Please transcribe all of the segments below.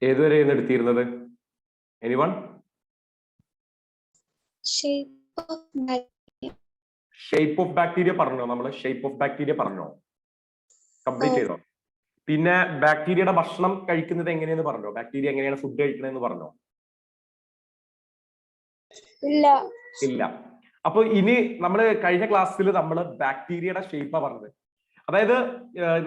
ഏതുവരെയാണ് എടുത്തിരുന്നത്? Anyone? Shape of bacteria പറഞ്ഞോ? നമ്മള് ഷേപ്പ് ഓഫ് ബാക്ടീരിയ പറഞ്ഞോ? കംപ്ലീറ്റ് ചെയ്തോ? പിന്നെ ബാക്ടീരിയയുടെ ഭക്ഷണം കഴിക്കുന്നത് എങ്ങനെയെന്ന് പറഞ്ഞോ? ബാക്ടീരിയ എങ്ങനെയാണ് ഫുഡ് കഴിക്കണമെന്ന് പറഞ്ഞോ? ഇല്ല. അപ്പൊ ഇനി നമ്മൾ കഴിഞ്ഞ ക്ലാസ്സിൽ നമ്മൾ ബാക്ടീരിയയുടെ ഷേപ്പാണ് പറഞ്ഞത്. അതായത്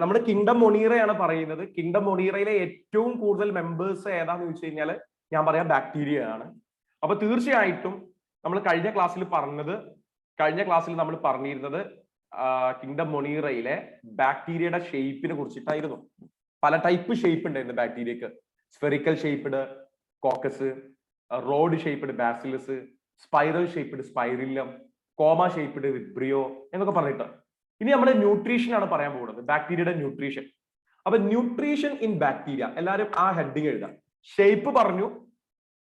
നമ്മുടെ കിങ്ഡം മൊണീറയാണ് പറയുന്നത്. കിങ്ഡം മൊണീറയിലെ ഏറ്റവും കൂടുതൽ മെമ്പേഴ്സ് ഏതാന്ന് ചോദിച്ചു കഴിഞ്ഞാൽ ഞാൻ പറയാം ബാക്ടീരിയ ആണ്. അപ്പൊ തീർച്ചയായിട്ടും നമ്മൾ കഴിഞ്ഞ ക്ലാസ്സിൽ നമ്മൾ പറഞ്ഞിരുന്നത് കിങ്ഡം മൊണീറയിലെ ബാക്ടീരിയയുടെ ഷേപ്പിനെ കുറിച്ചിട്ടായിരുന്നു. പല ടൈപ്പ് ഷേപ്പ് ഉണ്ടായിരുന്നു ബാക്ടീരിയക്ക്. Spherical shaped coccus, rod shaped bacillus, spiral shaped spirillum, comma shaped vibrio എന്നൊക്കെ പറഞ്ഞിട്ട്. ഇനി നമ്മൾ ന്യൂട്രീഷൻ ആണ് പറയാൻ പോകുന്നത്, ബാക്ടീരിയയുടെ ന്യൂട്രീഷൻ. അപ്പൊ ന്യൂട്രീഷൻ ഇൻ ബാക്ടീരിയ, എല്ലാവരും ആ ഹെഡിങ് എഴുതാം. ഷേപ്പ് പറഞ്ഞു,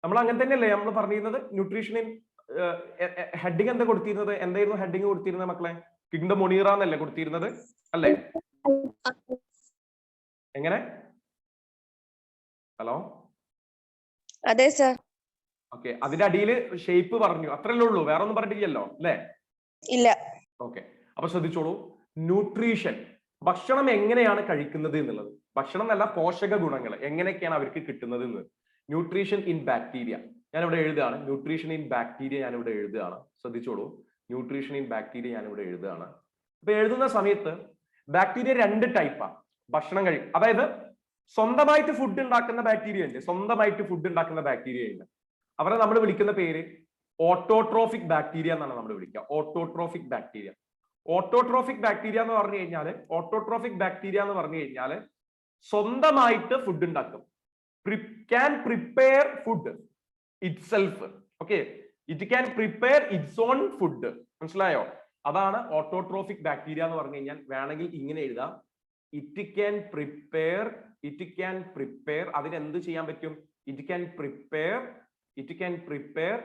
നമ്മൾ അങ്ങനെ തന്നെയല്ലേ നമ്മൾ പറഞ്ഞിരുന്നത്. ന്യൂട്രീഷൻ ഇൻ ഹെഡിങ് എന്താ കൊടുത്തിരുന്നത്? എന്തായിരുന്നു ഹെഡിങ് കൊടുത്തിരുന്നത് മക്കളെ? കിങ്ഡം മൊണീറ എന്നല്ലേ കൊടുത്തിരുന്നത് അല്ലേ? എങ്ങനെ? ഹലോ, അതെ സർ. ഓക്കെ, അതിന്റെ അടിയിൽ ഷേപ്പ് പറഞ്ഞു, അത്രയല്ലേ ഉള്ളൂ, വേറെ ഒന്നും പറഞ്ഞിട്ടില്ലല്ലോ അല്ലേ? ഇല്ല. ഓക്കെ, അപ്പൊ ശ്രദ്ധിച്ചോളൂ. ന്യൂട്രീഷൻ, ഭക്ഷണം എങ്ങനെയാണ് കഴിക്കുന്നത് എന്നുള്ളത്. ഭക്ഷണം എന്നല്ല, പോഷക ഗുണങ്ങൾ എങ്ങനെയൊക്കെയാണ് അവർക്ക് കിട്ടുന്നത് എന്ന്. ന്യൂട്രീഷൻ ഇൻ ബാക്ടീരിയ ഞാൻ ഇവിടെ എഴുതുകയാണ്. ന്യൂട്രീഷൻ ഇൻ ബാക്ടീരിയ ഞാൻ ഇവിടെ എഴുതുകയാണ്. ശ്രദ്ധിച്ചോളൂ, ന്യൂട്രീഷൻ ഇൻ ബാക്ടീരിയ ഞാൻ ഇവിടെ എഴുതുകയാണ്. അപ്പൊ എഴുതുന്ന സമയത്ത് ബാക്ടീരിയ രണ്ട് ടൈപ്പാണ് ഭക്ഷണം കഴിക്കും. അതായത് സ്വന്തമായിട്ട് ഫുഡ് ഉണ്ടാക്കുന്ന ബാക്ടീരിയ ഉണ്ട്, സ്വന്തമായിട്ട് ഫുഡ് ഉണ്ടാക്കുന്ന ബാക്ടീരിയ ഉണ്ട്. അവരെ നമ്മൾ വിളിക്കുന്ന പേര് ഓട്ടോട്രോഫിക് ബാക്ടീരിയ എന്നാണ് നമ്മൾ വിളിക്കുക. Autotrophic bacteria. ഓട്ടോട്രോഫിക് ബാക്ടീരിയ എന്ന് പറഞ്ഞു കഴിഞ്ഞാൽ സ്വന്തമായിട്ട് ഫുഡ് ഉണ്ടാക്കും. Can prepare food it self. Okay, it can prepare it's on food. മനസ്സിലായോ? അതാണ് ഓട്ടോട്രോഫിക് ബാക്ടീരിയ എന്ന് പറഞ്ഞു കഴിഞ്ഞാൽ. വേണമെങ്കിൽ ഇങ്ങനെ എഴുതാം, ഇറ്റ് ക്യാൻ പ്രിപ്പയർ. അതിന് എന്ത് ചെയ്യാൻ പറ്റും? It can prepare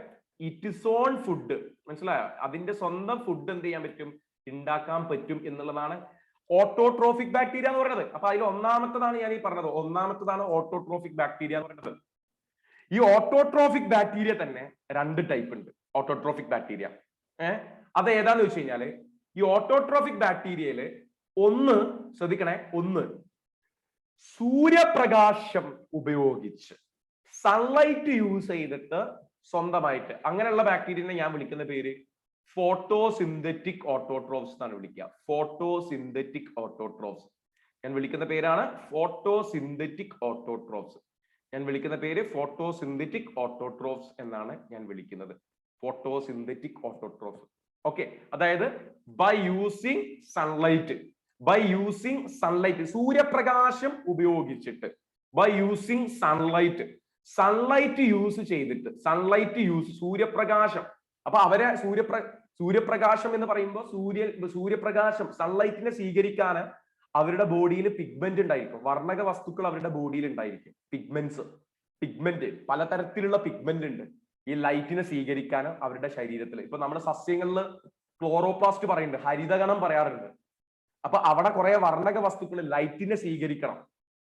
it's on food. മനസ്സിലായോ? അതിന്റെ സ്വന്തം ഫുഡ് എന്ത് ചെയ്യാൻ പറ്റും? ഉണ്ടാക്കാൻ പറ്റും എന്നുള്ളതാണ് ഓട്ടോട്രോഫിക് ബാക്ടീരിയ എന്ന് പറയുന്നത്. അപ്പൊ അതിൽ ഒന്നാമത്തതാണ് ഞാൻ ഈ പറഞ്ഞത്. ഒന്നാമത്തതാണ് ഓട്ടോട്രോഫിക് ബാക്ടീരിയ എന്ന് പറയുന്നത്. ഈ ഓട്ടോട്രോഫിക് ബാക്ടീരിയ തന്നെ രണ്ട് ടൈപ്പ് ഉണ്ട്. ഓട്ടോട്രോഫിക് ബാക്ടീരിയ അത് ഏതാന്ന് വെച്ച് കഴിഞ്ഞാല്, ഈ ഓട്ടോട്രോഫിക് ബാക്ടീരിയയില് ഒന്ന് ശ്രദ്ധിക്കണേ, ഒന്ന് സൂര്യപ്രകാശം ഉപയോഗിച്ച്, സൺലൈറ്റ് യൂസ് ചെയ്തിട്ട് സ്വന്തമായിട്ട്, അങ്ങനെയുള്ള ബാക്ടീരിയനെ ഞാൻ വിളിക്കുന്ന പേര് ഫോട്ടോസിന്തറ്റിക് ഓട്ടോട്രോഫ്സ് എന്നാണ് വിളിക്കുക. ഫോട്ടോസിന്തറ്റിക് ഓട്ടോട്രോഫ്സ് ഞാൻ വിളിക്കുന്ന പേരാണ് ഫോട്ടോസിന്തറ്റിക് ഓട്ടോട്രോഫ്സ്. ഞാൻ വിളിക്കുന്ന പേര് ഫോട്ടോസിന്തറ്റിക് ഓട്ടോട്രോഫ്സ് എന്നാണ് ഞാൻ വിളിക്കുന്നത്. Photosynthetic autotrophs. ഓക്കെ, അതായത് ബൈ യൂസിങ് സൺലൈറ്റ്, സൂര്യപ്രകാശം ഉപയോഗിച്ചിട്ട്, ബൈ യൂസിങ് സൺലൈറ്റ് യൂസ് ചെയ്തിട്ട്, സൂര്യപ്രകാശം. അപ്പൊ അവരെ സൂര്യപ്രകാശം എന്ന് പറയുമ്പോൾ സൂര്യപ്രകാശം, സൺലൈറ്റിനെ സ്വീകരിക്കാൻ അവരുടെ ബോഡിയിൽ പിഗ്മെന്റ് ഉണ്ടായിരിക്കും, വർണ്ണക വസ്തുക്കൾ അവരുടെ ബോഡിയിൽ ഉണ്ടായിരിക്കും. പിഗ്മെന്റ് പലതരത്തിലുള്ള പിഗ്മെന്റ് ഉണ്ട് ഈ ലൈറ്റിനെ സ്വീകരിക്കാൻ അവരുടെ ശരീരത്തിൽ. ഇപ്പൊ നമ്മുടെ സസ്യങ്ങളിൽ ക്ലോറോപ്ലാസ്റ്റ് പറയുന്നുണ്ട്, ഹരിതകണം പറയാറുണ്ട്. അപ്പൊ അവിടെ കുറെ വർണ്ണക വസ്തുക്കൾ ലൈറ്റിനെ സ്വീകരിക്കണം.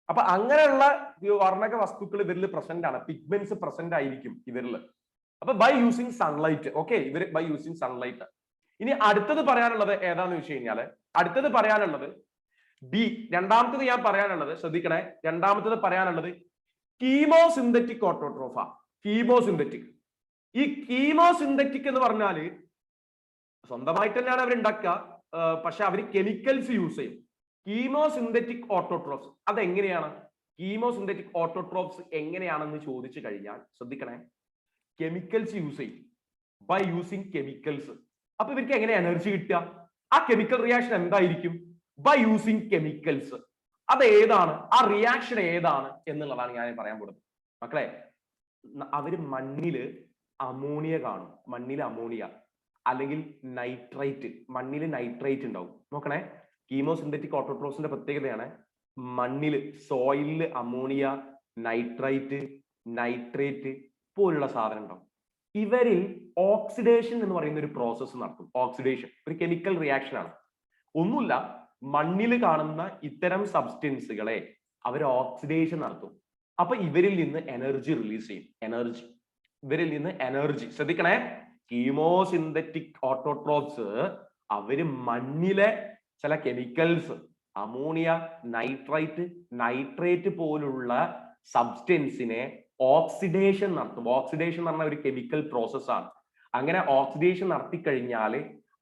അപ്പൊ അങ്ങനെയുള്ള വർണ്ണക വസ്തുക്കൾ ഇവരിൽ പ്രസന്റ് ആണ്, പിഗ്മെന്റ്സ് പ്രസന്റ് ആയിരിക്കും ഇവരിൽ. അപ്പൊ ബൈ യൂസിങ് സൺലൈറ്റ്. ഓക്കെ, ഇവര് ബൈ യൂസിങ് സൺലൈറ്റ്. ഇനി അടുത്തത് പറയാനുള്ളത് ഏതാന്ന് വെച്ച് കഴിഞ്ഞാല്, അടുത്തത് പറയാനുള്ളത് രണ്ടാമത്തത് ഞാൻ പറയാനുള്ളത്, ശ്രദ്ധിക്കണേ, രണ്ടാമത്തത് പറയാനുള്ളത് കീമോസിന്തറ്റിക് ഓട്ടോട്രോഫ. കീമോസിന്തറ്റിക്. ഈ കീമോസിന്തറ്റിക് എന്ന് പറഞ്ഞാല് സ്വന്തമായിട്ട് തന്നെയാണ് അവർ ഉണ്ടാക്കുക, പക്ഷെ അവർ കെമിക്കൽസ് യൂസ് ചെയ്യും. കീമോസിന്തറ്റിക് ഓട്ടോട്രോഫ്സ് അതെങ്ങനെയാണ്? കീമോസിന്തറ്റിക് ഓട്ടോട്രോഫ്സ് എങ്ങനെയാണെന്ന് ചോദിച്ചു കഴിഞ്ഞാൽ ശ്രദ്ധിക്കണേ, കെമിക്കൽസ് യൂസ് ചെയ്യും. By using chemicals. അപ്പൊ ഇവർക്ക് എങ്ങനെ എനർജി കിട്ടുക? ആ കെമിക്കൽ റിയാക്ഷൻ എന്തായിരിക്കും? By using chemicals. അത് ഏതാണ് ആ റിയാക്ഷൻ ഏതാണ് എന്നുള്ളതാണ് ഞാൻ പറയാൻ പോകുന്നത് മക്കളെ. അവര് മണ്ണില് അമോണിയ കാണും, മണ്ണിൽ അമോണിയ അല്ലെങ്കിൽ നൈട്രൈറ്റ്, മണ്ണിൽ നൈട്രൈറ്റ് ഉണ്ടാവും. നോക്കണേ, കീമോസിന്തറ്റിക് ഓട്ടോട്രോഫ്സിന്റെ പ്രത്യേകതയാണ് മണ്ണില്, സോയിലില് അമോണിയ, നൈട്രേറ്റ് പോലുള്ള സാധനം ഉണ്ടാവും. ഇവരിൽ ഓക്സിഡേഷൻ എന്ന് പറയുന്ന ഒരു പ്രോസസ്സ് നടത്തും. ഓക്സിഡേഷൻ ഒരു കെമിക്കൽ റിയാക്ഷൻ ആണ്. ഒന്നുമില്ല, മണ്ണിൽ കാണുന്ന ഇത്തരം സബ്സ്റ്റൻസുകളെ അവർ ഓക്സിഡേഷൻ നടത്തും. അപ്പൊ ഇവരിൽ നിന്ന് എനർജി റിലീസ് ചെയ്യും. ഇവരിൽ നിന്ന് എനർജി. ശ്രദ്ധിക്കണേ, കീമോസിന്തറ്റിക് ഓട്ടോട്രോപ്സ് അവര് മണ്ണിലെ ചില കെമിക്കൽസ്, അമോണിയ, നൈട്രേറ്റ് പോലുള്ള സബ്സ്റ്റൻസിനെ ഓക്സിഡേഷൻ നടത്തും. ഓക്സിഡേഷൻ എന്ന് പറഞ്ഞ ഒരു കെമിക്കൽ പ്രോസസ്സാണ്. അങ്ങനെ ഓക്സിഡേഷൻ നടത്തി കഴിഞ്ഞാൽ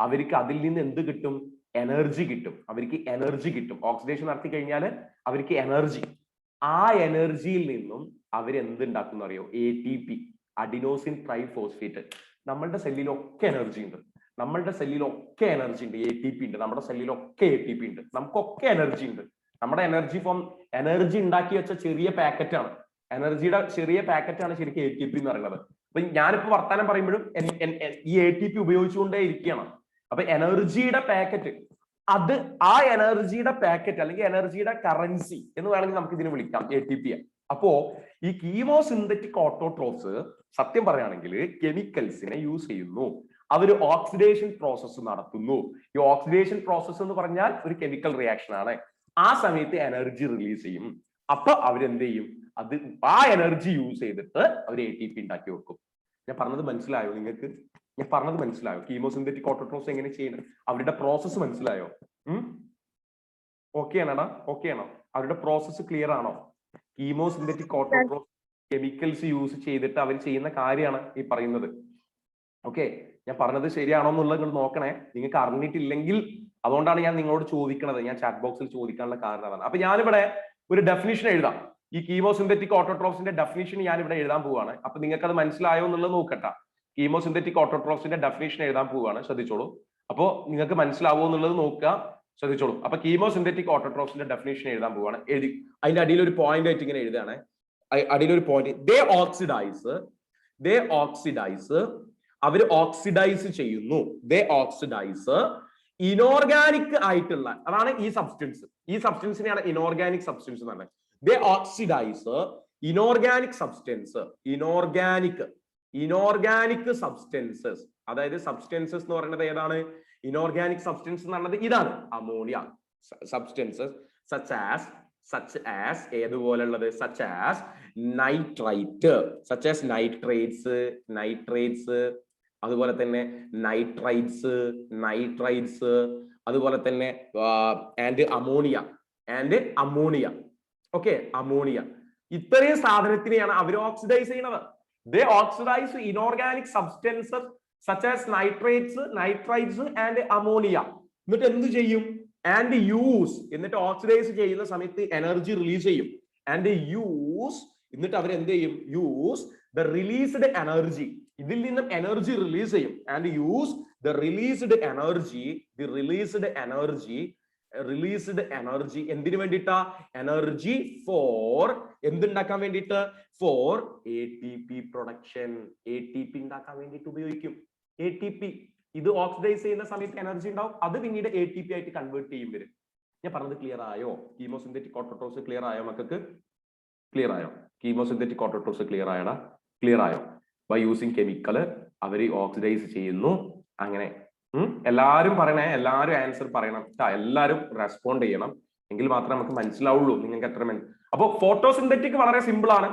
അവർക്ക് അതിൽ നിന്ന് എന്ത് കിട്ടും? എനർജി കിട്ടും. അവർക്ക് എനർജി കിട്ടും. ഓക്സിഡേഷൻ നടത്തി കഴിഞ്ഞാൽ അവർക്ക് എനർജി. ആ എനർജിയിൽ നിന്നും അവരെന്ത് ഉണ്ടാക്കുന്ന അറിയോ? ATP, adenosine triphosphate. നമ്മളുടെ സെല്ലിലൊക്കെ എനർജി ഉണ്ട്. ATP ഉണ്ട്. നമ്മുടെ സെല്ലിലൊക്കെ ATP ഉണ്ട്. നമുക്കൊക്കെ എനർജി ഉണ്ട്. നമ്മുടെ എനർജി ഉണ്ടാക്കി വെച്ച ചെറിയ പാക്കറ്റാണ്. എനർജിയുടെ ചെറിയ പാക്കറ്റാണ് ശരിക്കും ATP എന്ന് പറയുന്നത്. അപ്പൊ ഞാനിപ്പോ വർത്താനം പറയുമ്പോഴും ഈ ATP ഉപയോഗിച്ചുകൊണ്ടേ ഇരിക്കുകയാണ്. അപ്പൊ എനർജിയുടെ പാക്കറ്റ്, അത് ആ എനർജിയുടെ പാക്കറ്റ് അല്ലെങ്കിൽ എനർജിയുടെ കറൻസി എന്ന് വേണമെങ്കിൽ നമുക്ക് ഇതിനെ വിളിക്കാം, ATP. അപ്പോ ഈ കീമോസിന്തറ്റിക് ഓട്ടോട്രോപ്സ് സത്യം പറയുകയാണെങ്കിൽ കെമിക്കൽസിനെ യൂസ് ചെയ്യുന്നു. അവര് ഓക്സിഡേഷൻ പ്രോസസ്സ് നടത്തുന്നു. ഈ ഓക്സിഡേഷൻ പ്രോസസ്സ് എന്ന് പറഞ്ഞാൽ ഒരു കെമിക്കൽ റിയാക്ഷൻ ആണ്. ആ സമയത്ത് എനർജി റിലീസ് ചെയ്യും. അപ്പൊ അവരെന്ത് ചെയ്യും? അത് ആ എനർജി യൂസ് ചെയ്തിട്ട് അവർ ATP ഉണ്ടാക്കി വെക്കും. ഞാൻ പറഞ്ഞത് മനസ്സിലായോ നിങ്ങൾക്ക്? കീമോസിന്തറ്റിക് ഓട്ടോട്രോപ്സ് എങ്ങനെ ചെയ്യുന്നത്? അവരുടെ പ്രോസസ്സ് മനസ്സിലായോ? ഓക്കെ ആണോ? അവരുടെ പ്രോസസ്സ് ക്ലിയർ ആണോ? കീമോസിന്തറ്റിക് ഓട്ടോട്രോപ്സ് കെമിക്കൽസ് യൂസ് ചെയ്തിട്ട് അവർ ചെയ്യുന്ന കാര്യമാണ് ഈ പറയുന്നത്. ഓക്കെ, ഞാൻ പറഞ്ഞത് ശരിയാണോ എന്നുള്ളത് നിങ്ങൾ നോക്കണേ. നിങ്ങൾക്ക് അറിഞ്ഞിട്ടില്ലെങ്കിൽ അതുകൊണ്ടാണ് ഞാൻ നിങ്ങളോട് ചോദിക്കണത്. ഞാൻ ചാറ്റ് ബോക്സിൽ ചോദിക്കാനുള്ള കാരണം അതാണ്. അപ്പൊ ഞാനിവിടെ ഒരു ഡെഫിനിഷൻ എഴുതാം. ഈ കീമോസിന്തറ്റിക് ഓട്ടോട്രോപ്സിന്റെ ഡെഫിനിഷൻ ഞാൻ ഇവിടെ എഴുതാൻ പോവാണ്. അപ്പൊ നിങ്ങൾക്ക് അത് മനസ്സിലായോ എന്നുള്ളത് നോക്കട്ടെ. കീമോസിന്തറ്റിക് ഓട്ടോട്രോപ്സിന്റെ ഡെഫിനിഷൻ എഴുതാൻ പോവാണ്. ശ്രദ്ധിച്ചോളൂ. അപ്പോ നിങ്ങൾക്ക് മനസ്സിലാവോ എന്നുള്ളത് നോക്കുക. ശ്രദ്ധിച്ചോളൂ. അപ്പൊ കീമോസിന്തറ്റിക് ഓട്ടോട്രോപ്സിന്റെ ഡെഫിനിഷൻ എഴുതാൻ പോവാണ്. അതിന്റെ അടിയിൽ ഒരു പോയിന്റ് ആയിട്ട് ഇങ്ങനെ എഴുതാണ്. അടിയിലൊരു പോയിന്റ്. ദേ ഓക്സിഡൈസ് അവര് ഓക്സിഡൈസ് ചെയ്യുന്നു. ദേ ഓക്സിഡൈസ് ഇനോർഗാനിക് ആയിട്ടുള്ള, അതാണ് ഈ സബ്സ്റ്റൻസിനെയാണ് ഇനോർഗാനിക് സബ്സ്റ്റൻസ് എന്ന് പറയുന്നത്. ദേ ഓക്സിഡൈസ് ഇനോർഗാനിക് സബ്സ്റ്റൻസസ്. അതായത് സബ്സ്റ്റൻസസ് എന്ന് പറയുന്നത് ഏതാണ്? ഇനോർഗാനിക് സബ്സ്റ്റൻസ് എന്ന് പറയുന്നത് ഇതാണ്, ammonia. Substances such as ഏതുപോലുള്ളത്? such as nitrates, അതുപോലെ തന്നെ നൈട്രൈറ്റ്സ്, അതുപോലെ തന്നെ ആൻഡ് അമോണിയ. Okay, ammonia. ഇത്രയും സാധനത്തിനെയാണ് അവർ ഓക്സിഡൈസ് ചെയ്യുന്നത്. They oxidize inorganic substances such as nitrates and ammonia. എന്നിട്ട് എന്ത് ചെയ്യും? ആൻഡ് യൂസ്, എന്നിട്ട് ഓക്സിഡൈസ് ചെയ്യുന്ന സമയത്ത് എനർജി റിലീസ് ചെയ്യും. എന്നിട്ട് അവർ എന്ത് ചെയ്യും? Use the released energy. ഇതിൽ നിന്നും എനർജി റിലീസ് ചെയ്യും. And use the released energy എന്തിനു വേണ്ടിയിട്ടാ? എനർജി ഫോർ എന്തുണ്ടാക്കാൻ വേണ്ടിയിട്ട്? Four ATP production. ATP ഉണ്ടാക്കാൻ വേണ്ടിയിട്ട് ഉപയോഗിക്കും. ATP ഇത് ഓക്സിഡൈസ് ചെയ്യുന്ന സമയത്ത് എനർജി ഉണ്ടാവും. അത് പിന്നീട് ATP ആയിട്ട് കൺവേർട്ട് ചെയ്യും വരും. ഞാൻ പറഞ്ഞത് ക്ലിയർ ആയോ? കീമോസിന്തറ്റിക് ഓട്ടോട്രോപ്സ് ക്ലിയർ ആയോ മക്കൾക്ക്? ക്ലിയർ ആയോ? കീമോസിന്തറ്റിക് ഓട്ടോട്രോപ്സ് ക്ലിയർ ആയോ? ബൈ യൂസിങ് കെമിക്കൽ അവര് ഓക്സിഡൈസ് ചെയ്യുന്നു. അങ്ങനെ എല്ലാരും പറയണേ, എല്ലാരും ആൻസർ പറയണം. എല്ലാരും റെസ്പോണ്ട് ചെയ്യണം. എങ്കിൽ മാത്രമേ നമുക്ക് മനസ്സിലാവുള്ളൂ നിങ്ങൾക്ക് എത്ര മിനിറ്റ്. അപ്പൊ ഫോട്ടോസിന്തറ്റിക് വളരെ സിമ്പിൾ ആണ്.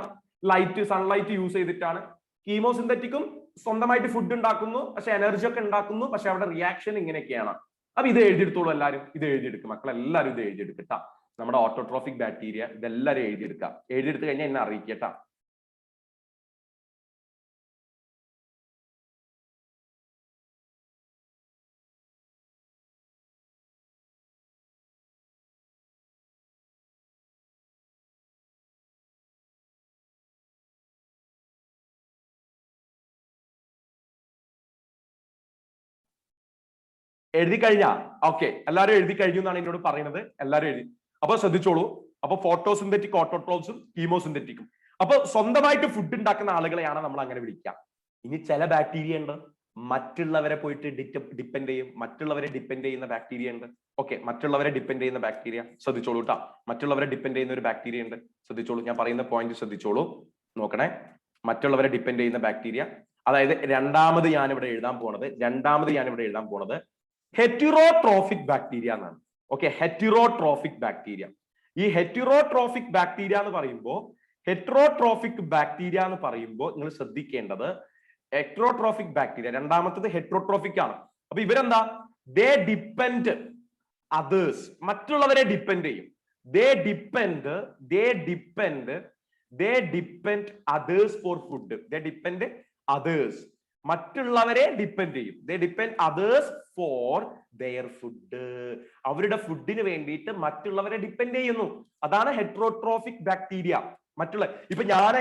സൺലൈറ്റ് യൂസ് ചെയ്തിട്ടാണ്. കീമോസിന്തറ്റിക്കും സ്വന്തമായിട്ട് ഫുഡ് ഉണ്ടാക്കുന്നു, പക്ഷെ എനർജി ഒക്കെ ഉണ്ടാക്കുന്നു. പക്ഷെ അവിടെ റിയാക്ഷൻ ഇങ്ങനെയൊക്കെയാണ്. അപ്പൊ ഇത് എഴുതിയെടുത്തോളൂ. എല്ലാവരും ഇത് എഴുതിയെടുക്കും. മക്കളെല്ലാവരും ഇത് എഴുതിയെടുക്കട്ടാ. നമ്മുടെ ഓട്ടോട്രോഫിക് ബാക്ടീരിയ ഇതെല്ലാവരും എഴുതിയെടുക്കാം. എഴുതിയെടുത്ത് കഴിഞ്ഞാൽ എന്നെ അറിയിക്കട്ടാ. എഴുതി കഴിഞ്ഞാ? ഓക്കെ, എല്ലാവരും എഴുതി കഴിഞ്ഞു എന്നാണ് എന്നോട് പറയുന്നത്. എല്ലാവരും എഴുതി. അപ്പൊ ശ്രദ്ധിച്ചോളൂ. അപ്പൊ ഫോട്ടോസിന്തറ്റിക് ഓട്ടോട്രോപ്സും കീമോസിന്തറ്റിക്കും. അപ്പൊ സ്വന്തമായിട്ട് ഫുഡ് ഉണ്ടാക്കുന്ന ആളുകളെയാണ് നമ്മൾ അങ്ങനെ വിളിക്കുക. ഇനി ചില ബാക്ടീരിയ ഉണ്ട് മറ്റുള്ളവരെ പോയിട്ട് ഡിപ്പെൻഡ് ചെയ്യും. മറ്റുള്ളവരെ ഡിപ്പെൻഡ് ചെയ്യുന്ന ബാക്ടീരിയ ഉണ്ട്. ഓക്കെ, മറ്റുള്ളവരെ ഡിപ്പെൻഡ് ചെയ്യുന്ന ബാക്ടീരിയ ശ്രദ്ധിച്ചോളൂ കേട്ടോ. മറ്റുള്ളവരെ ഡിപ്പെൻഡ് ചെയ്യുന്ന ഒരു ബാക്ടീരിയ ഉണ്ട്. ശ്രദ്ധിച്ചോളൂ, ഞാൻ പറയുന്ന പോയിന്റ് ശ്രദ്ധിച്ചോളൂ. നോക്കണേ, മറ്റുള്ളവരെ ഡിപ്പെൻഡ് ചെയ്യുന്ന ബാക്ടീരിയ. അതായത് രണ്ടാമത് ഞാനിവിടെ എഴുതാൻ പോണത് ഹെറ്റിറോട്രോഫിക് ബാക്ടീരിയ എന്നാണ്. Okay, heterotrophic bacteria. ഈ ഹെറ്റിറോട്രോഫിക് ബാക്ടീരിയ എന്ന് പറയുമ്പോൾ ഹെറ്ററോട്രോഫിക് ബാക്ടീരിയ എന്ന് പറയുമ്പോൾ നിങ്ങൾ ശ്രദ്ധിക്കേണ്ടത് ഹെറ്ററോട്രോഫിക് ബാക്ടീരിയ, രണ്ടാമത്തത് ഹെറ്ററോട്രോഫിക് ആണ്. അപ്പൊ ഇവരെന്താ, ദേ ഡിപ്പെൻഡ് അതേഴ്സ്, മറ്റുള്ളവരെ ഡിപ്പെൻഡ് ചെയ്യും. ദേ depend others for food. They depend others, മറ്റുള്ളവരെ ഡിപ്പെൻഡ് ചെയ്യും. ദേ depend others for their food. അവരുടെ ഫുഡിന് വേണ്ടിയിട്ട് മറ്റുള്ളവരെ ഡിപ്പെൻഡ് ചെയ്യുന്നു. അതാണ് ഹെറ്ററോട്രോഫിക് ബാക്ടീരിയ. ഇപ്പൊ ഞാൻ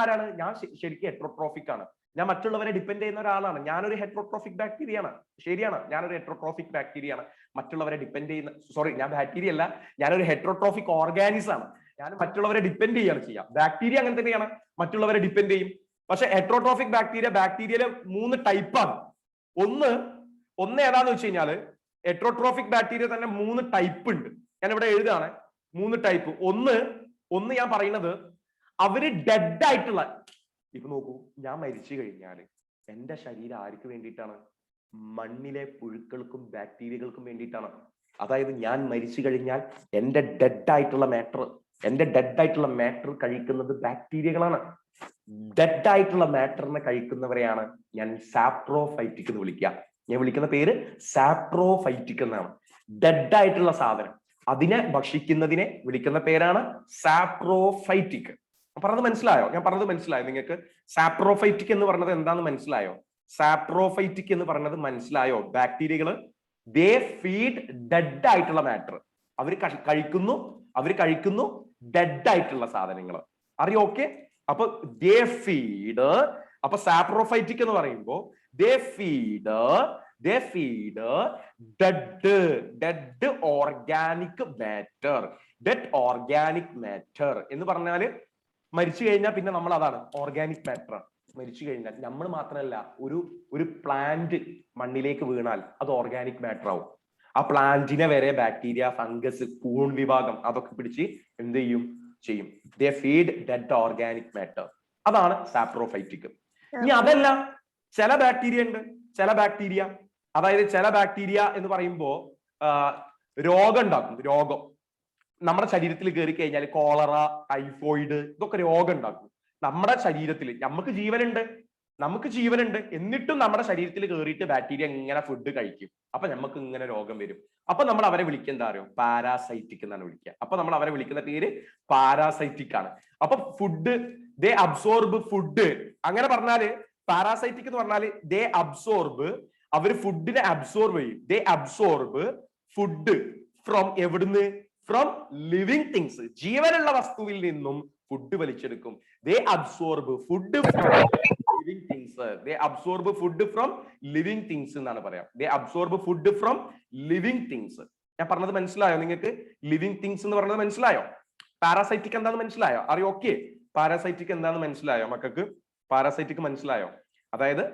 ആരാണ്? ഞാൻ ശരിക്കും ഹെറ്ററോട്രോഫിക് ആണ്. ഞാൻ മറ്റുള്ളവരെ ഡിപ്പെൻഡ് ചെയ്യുന്ന ഒരാളാണ്. ഞാനൊരു ഹെറ്ററോട്രോഫിക് ബാക്ടീരിയ ആണ്. ശരിയാണ്, ഞാനൊരു ഹെറ്ററോട്രോഫിക് ബാക്ടീരിയ ആണ്. മറ്റുള്ളവരെ ഡിപ്പെൻഡ് ചെയ്യുന്ന, സോറി, ഞാൻ ബാക്ടീരിയ അല്ല, ഞാനൊരു ഹെറ്ററോട്രോഫിക് ഓർഗാനിസം ആണ്. ഞാൻ മറ്റുള്ളവരെ ഡിപ്പെൻഡ് ചെയ്യാണ് ചെയ്യാം. ബാക്ടീരിയ അങ്ങനെ തന്നെയാണ്, മറ്റുള്ളവരെ ഡിപ്പെൻഡ് ചെയ്യും. പക്ഷെ ഹെറ്ററോട്രോഫിക് ബാക്ടീരിയയിലെ 3 ടൈപ്പാണ്. ഒന്ന് ഏതാന്ന് വെച്ച് കഴിഞ്ഞാല്, ഹെറ്ററോട്രോഫിക് ബാക്ടീരിയ തന്നെ 3 ടൈപ്പ് ഉണ്ട്. ഞാൻ ഇവിടെ എഴുതാണ് 3 ടൈപ്പ്. ഒന്ന് ഞാൻ പറയുന്നത്, അവര് ഡെഡ് ആയിട്ടുള്ള, ഇപ്പൊ നോക്കൂ, ഞാൻ മരിച്ചു കഴിഞ്ഞാൽ എന്റെ ശരീരം ആർക്ക് വേണ്ടിയിട്ടാണ്? മണ്ണിലെ പുഴുക്കൾക്കും ബാക്ടീരിയകൾക്കും വേണ്ടിയിട്ടാണ്. അതായത് ഞാൻ മരിച്ചു കഴിഞ്ഞാൽ എന്റെ ഡെഡ് ആയിട്ടുള്ള മാറ്റർ കഴിക്കുന്നത് ബാക്ടീരിയകളാണ്. ഡെഡ് ആയിട്ടുള്ള മാറ്ററിനെ കഴിക്കുന്നവരെയാണ് ഞാൻ സാപ്രോഫൈറ്റിക് എന്ന് വിളിക്കുക. ഞാൻ വിളിക്കുന്ന പേര് സാപ്രോഫൈറ്റിക് എന്നാണ്. ഡെഡ് ആയിട്ടുള്ള സാധനം, അതിനെ ഭക്ഷിക്കുന്നതിനെ വിളിക്കുന്ന പേരാണ് സാപ്രോഫൈറ്റിക്. പറഞ്ഞത് മനസ്സിലായോ? ഞാൻ പറഞ്ഞത് മനസ്സിലായോ നിങ്ങൾക്ക്? സാപ്രോഫൈറ്റിക് എന്ന് പറഞ്ഞത് എന്താന്ന് മനസ്സിലായോ? സാപ്രോഫൈറ്റിക് എന്ന് പറഞ്ഞത് മനസ്സിലായോ? ബാക്ടീരിയകള് ദേ ഫീഡ് ഡെഡ് ആയിട്ടുള്ള മാറ്റർ. അവര് കഴിക്കുന്നു ഡെഡ് ആയിട്ടുള്ള സാധനങ്ങൾ. അറിയോ? ഓക്കെ. അപ്പൊ ദേ ഫീഡ്, അപ്പൊ സാപ്രോഫൈറ്റിക് എന്ന് പറയുമ്പോ ദേ ഫീഡ് ഡെഡ് ഓർഗാനിക് മാറ്റർ എന്ന് പറഞ്ഞാല് മരിച്ചു കഴിഞ്ഞാൽ പിന്നെ നമ്മൾ അതാണ് ഓർഗാനിക് മാറ്റർ. മരിച്ചു കഴിഞ്ഞാൽ നമ്മൾ മാത്രമല്ല, ഒരു പ്ലാന്റ് മണ്ണിലേക്ക് വീണാൽ അത് ഓർഗാനിക് മാറ്റർ ആവും. ആ പ്ലാന്റിനെ വരെ ബാക്ടീരിയ, ഫംഗസ്, കൂൺ വിഭാഗം അതൊക്കെ പിടിച്ച് എന്ത് ചെയ്യും? ദേ ഫീഡ് ഡെഡ് ഓർഗാനിക് മാറ്റർ. അതാണ് സാപ്രോഫൈറ്റിക്. ഇനി അതല്ല, ചില ബാക്ടീരിയ അതായത് ചില ബാക്ടീരിയ എന്ന് പറയുമ്പോ രോഗം ഉണ്ടാക്കും. രോഗം നമ്മുടെ ശരീരത്തിൽ കയറി കഴിഞ്ഞാൽ കോളറ, ടൈഫോയിഡ്, ഇതൊക്കെ രോഗം ഉണ്ടാക്കും നമ്മുടെ ശരീരത്തിൽ. നമുക്ക് ജീവനുണ്ട്, എന്നിട്ടും നമ്മുടെ ശരീരത്തിൽ കയറിയിട്ട് ബാക്ടീരിയ ഇങ്ങനെ ഫുഡ് കഴിക്കും. അപ്പൊ നമുക്ക് ഇങ്ങനെ രോഗം വരും. അപ്പൊ നമ്മൾ അവരെ വിളിക്കുക എന്താ അറിയോ? പാരാസൈറ്റിക് എന്നാണ് വിളിക്കുക. അപ്പൊ നമ്മൾ അവരെ വിളിക്കുന്ന പേര് പാരാസൈറ്റിക് ആണ്. അപ്പൊ ദേ അബ്സോർബ് ഫുഡ്. അങ്ങനെ പറഞ്ഞാല് പാരാസൈറ്റിക് എന്ന് പറഞ്ഞാല് ദേ അബ്സോർബ്, അവര് ഫുഡിനെ അബ്സോർബ് ചെയ്യും. ദേ അബ്സോർബ് ഫുഡ് ഫ്രം എവിടുന്ന്? From living things. ജീവനുള്ള വസ്തുവിൽ നിന്നും ഫുഡ് വലിച്ചെടുക്കും. They absorb food from living things. They absorb food from living things എന്നാണ് പറയാം. They absorb food from living things. ഞാൻ പറഞ്ഞത് മനസ്സിലായോ നിങ്ങൾക്ക്? ലിവിങ് തിങ്സ് എന്ന് പറഞ്ഞത് മനസ്സിലായോ? പാരാസൈറ്റിക് എന്താണെന്ന് മനസ്സിലായോ? അറിയോ? ഓക്കെ. പാരാസൈറ്റിക് എന്താണെന്ന് മനസ്സിലായോ മക്കൾക്ക്? പാരാസൈറ്റിക് മനസ്സിലായോ? അതായത്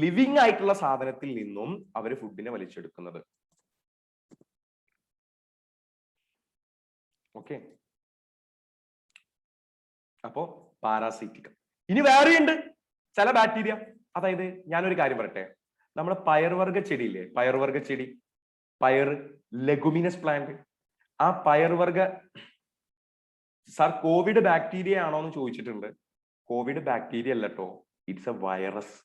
ലിവിങ് ആയിട്ടുള്ള സാധനത്തിൽ നിന്നും അവര് ഫുഡിനെ വലിച്ചെടുക്കുന്നത്. ഓക്കെ. അപ്പോ പാരാസൈറ്റിക്. ഇനി വേറെയുണ്ട് ചില ബാക്ടീരിയ. അതായത് ഞാനൊരു കാര്യം പറയട്ടെ, നമ്മുടെ പയർവർഗ ചെടിയില്ലേ, പയർ, ലെഗുമിനസ് പ്ലാന്റ്, ആ പയർവർഗ സാർ കോവിഡ് ബാക്ടീരിയ ആണോ എന്ന് ചോദിച്ചിട്ടുണ്ട്. കോവിഡ് ബാക്ടീരിയ അല്ല കേട്ടോ, ഇറ്റ്സ് എ വൈറസ്.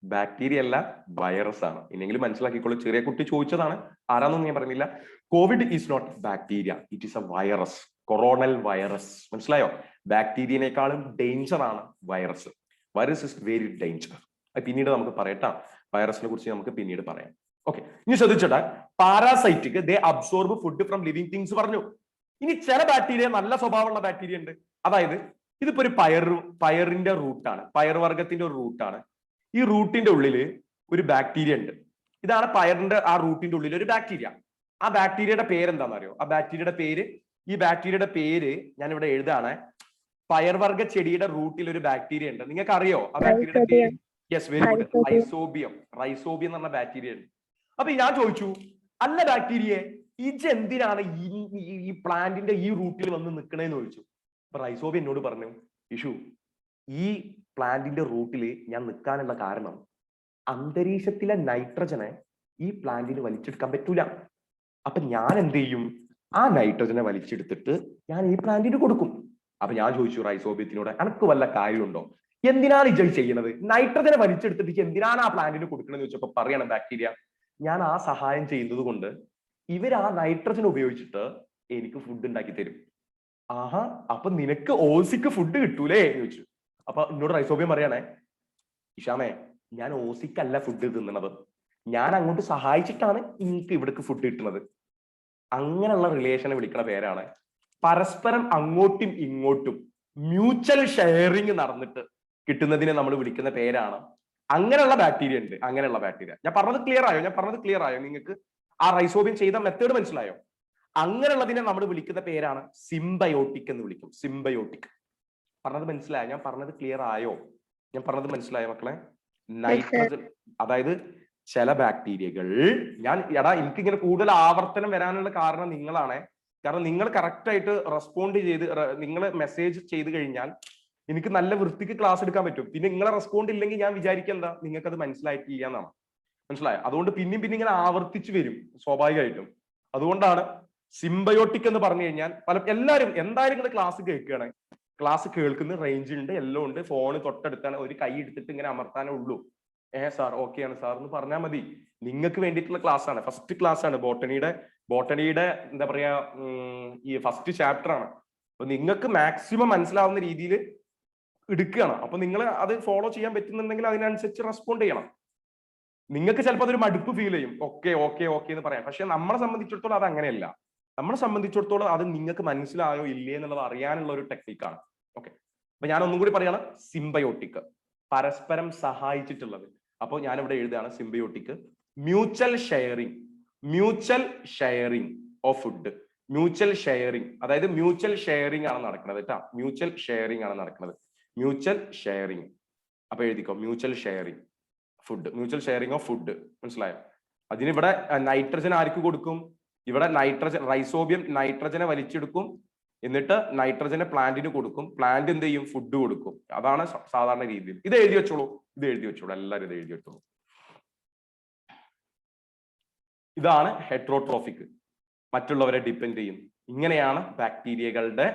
ബാക്ടീരിയ അല്ല, വൈറസ് ആണ്. ഇനിയെങ്കിലും മനസ്സിലാക്കിക്കോളൂ. ചെറിയ കുട്ടി ചോദിച്ചതാണ്, ആരാന്നൊന്നും ഞാൻ പറഞ്ഞില്ല. Covid is not bacteria, it is a virus. Coronal virus. മനസ്സിലായോ? ബാക്ടീരിയനേക്കാളും ഡേഞ്ചർ ആണ് virus. Virus is very danger. അത് പിന്നീട് നമുക്ക് പറയട്ടാ. വൈറസിനെ കുറിച്ച് നമുക്ക് പിന്നീട് പറയാം. ഓക്കെ. ഇനി ശ്രദ്ധിച്ചോട്ടെ, parasitic they absorb food from living things പറഞ്ഞു. ഇനി ചില ബാക്ടീരിയ നല്ല സ്വഭാവമുള്ള ബാക്ടീരിയ ഉണ്ട്. അതായത് ഇതിപ്പോ ഒരു പയറിന്റെ റൂട്ടാണ്, പയർവർഗത്തിന്റെ ഒരു റൂട്ടാണ്. ഈ റൂട്ടിന്റെ ഉള്ളിൽ ഒരു ബാക്ടീരിയ ഉണ്ട്. ഇതാണ് പയറിന്റെ ആ റൂട്ടിന്റെ ഉള്ളിൽ ഒരു ബാക്ടീരിയ. ആ ബാക്ടീരിയയുടെ പേര് എന്താണെന്ന് അറിയോ? ഈ ബാക്ടീരിയയുടെ പേര് ഞാൻ ഇവിടെ എഴുതാണ്. പയർവർഗ ചെടിയുടെ റൂട്ടിൽ ഒരു ബാക്ടീരിയ ഉണ്ട്. നിങ്ങൾക്ക് അറിയോ ആ ബാക്ടീരിയയുടെ പേര്? Yes, very good. റൈസോബിയം എന്ന് പറഞ്ഞ ബാക്ടീരിയ ഉണ്ട്. അപ്പൊ ഞാൻ ചോദിച്ചു, അല്ല ബാക്ടീരിയെ, എന്തിനാണ് ഈ പ്ലാന്റിന്റെ ഈ റൂട്ടിൽ വന്ന് നിൽക്കണേന്ന് ചോദിച്ചു. അപ്പൊ റൈസോബിയം എന്നോട് പറഞ്ഞു, ഇഷു, ഈ പ്ലാന്റിന്റെ റൂട്ടിൽ ഞാൻ നിൽക്കാനുള്ള കാരണം അന്തരീക്ഷത്തിലെ നൈട്രജനെ ഈ പ്ലാന്റിന് വലിച്ചെടുക്കാൻ പറ്റൂല. അപ്പൊ ഞാൻ എന്ത് ചെയ്യും? ആ നൈട്രജനെ വലിച്ചെടുത്തിട്ട് ഞാൻ ഈ പ്ലാന്റിന് കൊടുക്കും. അപ്പൊ ഞാൻ ചോദിച്ചു റൈസോബിയത്തിനോട്, അനക്ക് വല്ല കാര്യമുണ്ടോ, എന്തിനാണ് ഇജ ചെയ്യണത്, നൈട്രജനെ വലിച്ചെടുത്തിട്ട് എന്തിനാണ് ആ പ്ലാന്റിന് കൊടുക്കണമെന്ന് ചോദിച്ചപ്പോ പറയണം ബാക്ടീരിയ, ഞാൻ ആ സഹായം ചെയ്യുന്നത് കൊണ്ട് ഇവർ ആ നൈട്രജൻ ഉപയോഗിച്ചിട്ട് എനിക്ക് ഫുഡ് ഉണ്ടാക്കി തരും. ആഹാ, അപ്പൊ നിനക്ക് ഓസിക്ക് ഫുഡ് കിട്ടൂലേ എന്ന് ചോദിച്ചു. അപ്പൊ എന്നോട് റൈസോബിയം പറയണേ, ഇഷാമേ, ഞാൻ ഓസിക്കല്ല ഫുഡ് തിന്നണത്, ഞാൻ അങ്ങോട്ട് സഹായിച്ചിട്ടാണ് എനിക്ക് ഇവിടേക്ക് ഫുഡ് കിട്ടുന്നത്. അങ്ങനെയുള്ള റിലേഷനെ വിളിക്കുന്ന പേരാണ് പരസ്പരം അങ്ങോട്ടും ഇങ്ങോട്ടും മ്യൂച്വൽ ഷെയറിങ് നടന്നിട്ട് കിട്ടുന്നതിനെ നമ്മൾ വിളിക്കുന്ന പേരാണ്. അങ്ങനെയുള്ള ബാക്ടീരിയ ഉണ്ട്, അങ്ങനെയുള്ള ബാക്ടീരിയ. ഞാൻ പറഞ്ഞത് ക്ലിയർ ആയോ നിങ്ങൾക്ക്? ആ റൈസോബിയം ചെയ്ത മെത്തേഡ് മനസ്സിലായോ? അങ്ങനെയുള്ളതിനെ നമ്മൾ വിളിക്കുന്ന പേരാണ് സിംബയോട്ടിക് എന്ന് വിളിക്കും. സിംബയോട്ടിക്. പറഞ്ഞത് മനസ്സിലായോ? ഞാൻ പറഞ്ഞത് ക്ലിയർ ആയോ? ഞാൻ പറഞ്ഞത് മനസ്സിലായോ മക്കളെ? നൈട്രജൻ, അതായത് ചില ബാക്ടീരിയകൾ, എനിക്കിങ്ങനെ കൂടുതൽ ആവർത്തനം വരാനുള്ള കാരണം നിങ്ങളാണ്. കാരണം നിങ്ങൾ കറക്റ്റ് ആയിട്ട് റെസ്പോണ്ട് ചെയ്ത്, നിങ്ങൾ മെസ്സേജ് ചെയ്ത് കഴിഞ്ഞാൽ എനിക്ക് നല്ല വൃത്തിക്ക് ക്ലാസ് എടുക്കാൻ പറ്റും. പിന്നെ നിങ്ങളെ റെസ്പോണ്ട് ഇല്ലെങ്കിൽ ഞാൻ വിചാരിക്കുക എന്താ, നിങ്ങൾക്ക് അത് മനസ്സിലായിട്ടില്ല എന്നാണ്. മനസ്സിലായോ? അതുകൊണ്ട് പിന്നെ ഇങ്ങനെ ആവർത്തിച്ചു വരും സ്വാഭാവികമായിട്ടും. അതുകൊണ്ടാണ് സിംബയോട്ടിക് എന്ന് പറഞ്ഞു കഴിഞ്ഞാൽ എല്ലാവരും എന്തായാലും നിങ്ങൾ ക്ലാസ് കേൾക്കുകയാണ്, ക്ലാസ് കേൾക്കുന്ന റേഞ്ച് ഉണ്ട്, എല്ലാം ഉണ്ട്, ഫോണ് തൊട്ടടുത്താണ്, ഒരു കൈ എടുത്തിട്ട് ഇങ്ങനെ അമർത്താനേ ഉള്ളൂ. സാർ ഓക്കെ ആണ് സാർ എന്ന് പറഞ്ഞാൽ മതി. നിങ്ങൾക്ക് വേണ്ടിയിട്ടുള്ള ക്ലാസ് ആണ്, ഫസ്റ്റ് ക്ലാസ് ആണ്, ബോട്ടണിയുടെ എന്താ പറയാ, ഈ ഫസ്റ്റ് ചാപ്റ്റർ ആണ്. അപ്പൊ നിങ്ങൾക്ക് മാക്സിമം മനസ്സിലാവുന്ന രീതിയിൽ എടുക്കുകയാണ്. അപ്പൊ നിങ്ങൾ അത് ഫോളോ ചെയ്യാൻ പറ്റുന്നുണ്ടെങ്കിൽ അതിനനുസരിച്ച് റെസ്പോണ്ട് ചെയ്യണം. നിങ്ങൾക്ക് ചിലപ്പോൾ അതൊരു മടുപ്പ് ഫീൽ ചെയ്യും, ഓക്കെ ഓക്കെ ഓക്കെ എന്ന് പറയാം. പക്ഷെ നമ്മളെ സംബന്ധിച്ചിടത്തോളം അത് അങ്ങനെയല്ല. നമ്മളെ സംബന്ധിച്ചിടത്തോളം അത് നിങ്ങൾക്ക് മനസ്സിലായോ ഇല്ലേ എന്നുള്ളത് അറിയാനുള്ള ഒരു ടെക്നിക്കാണ്. ഓക്കെ, അപ്പൊ ഞാൻ ഒന്നും കൂടി പറയാണ്, സിംബയോട്ടിക്, പരസ്പരം സഹായിച്ചിട്ടുള്ളത്. അപ്പോൾ ഞാൻ ഇവിടെ എഴുതുകയാണ് symbiotic, mutual sharing of food. Mutual sharing, അതായത് മ്യൂച്വൽ ഷെയറിംഗ് ആണ് നടക്കുന്നത് കേട്ടോ. മ്യൂച്വൽ ഷെയറിംഗ് ആണ് നടക്കുന്നത്. മ്യൂച്വൽ ഷെയറിംഗ്, അപ്പൊ എഴുതിക്കോ, mutual sharing food, mutual sharing of food. മനസ്സിലായോ? അതിനിവിടെ നൈട്രജൻ ആർക്ക് കൊടുക്കും? ഇവിടെ റൈസോബിയം നൈട്രജനെ വലിച്ചെടുക്കും, എന്നിട്ട് നൈട്രജനെ പ്ലാന്റിന് കൊടുക്കും, പ്ലാന്റ് എന്ത് ചെയ്യും? ഫുഡ് കൊടുക്കും. അതാണ് സാധാരണ രീതിയിൽ. ഇത് എഴുതി വെച്ചോളൂ, എല്ലാവരും ഇത് എഴുതി വെച്ചോളൂ. ഇതാണ് ഹെട്രോട്രോഫിക്, മറ്റുള്ളവരെ ഡിപ്പെൻഡ് ചെയ്യും. ഇങ്ങനെയാണ് ബാക്ടീരിയകളുടെ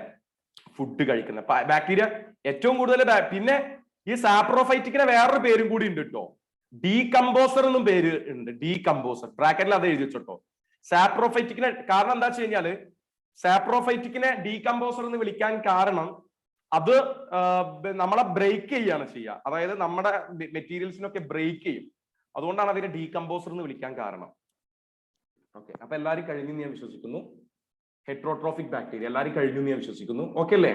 ഫുഡ് കഴിക്കുന്നത്. ബാക്ടീരിയ ഏറ്റവും കൂടുതൽ പിന്നെ ഈ സാപ്രോഫൈറ്റിക്കിനെ വേറൊരു പേരും കൂടി ഉണ്ട് കേട്ടോ, ഡീകമ്പോസർ എന്നും പേര് ഉണ്ട്. ഡീകമ്പോസർ ബ്രാക്കറ്റിൽ അത് എഴുതി വെച്ചോട്ടോ. സാപ്രോഫൈറ്റിക്കിനെ, കാരണം എന്താ വെച്ച് കഴിഞ്ഞാല് സാപ്രോഫൈറ്റിക്കിനെ ഡീകമ്പോസർ എന്ന് വിളിക്കാൻ കാരണം അത് നമ്മളെ ബ്രേക്ക് ചെയ്യാണ് ചെയ്യുക, അതായത് നമ്മുടെ മെറ്റീരിയൽസിനൊക്കെ ബ്രേക്ക് ചെയ്യും. അതുകൊണ്ടാണ് അതിനെ ഡീകമ്പോസർ എന്ന് വിളിക്കാൻ കാരണം. ഓക്കെ, അപ്പൊ എല്ലാവരും കഴിഞ്ഞു ഞാൻ വിശ്വസിക്കുന്നു. ഹെട്രോട്രോഫിക് ബാക്ടീരിയ എല്ലാവരും കഴിഞ്ഞു ഞാൻ വിശ്വസിക്കുന്നു. ഓക്കെ അല്ലേ?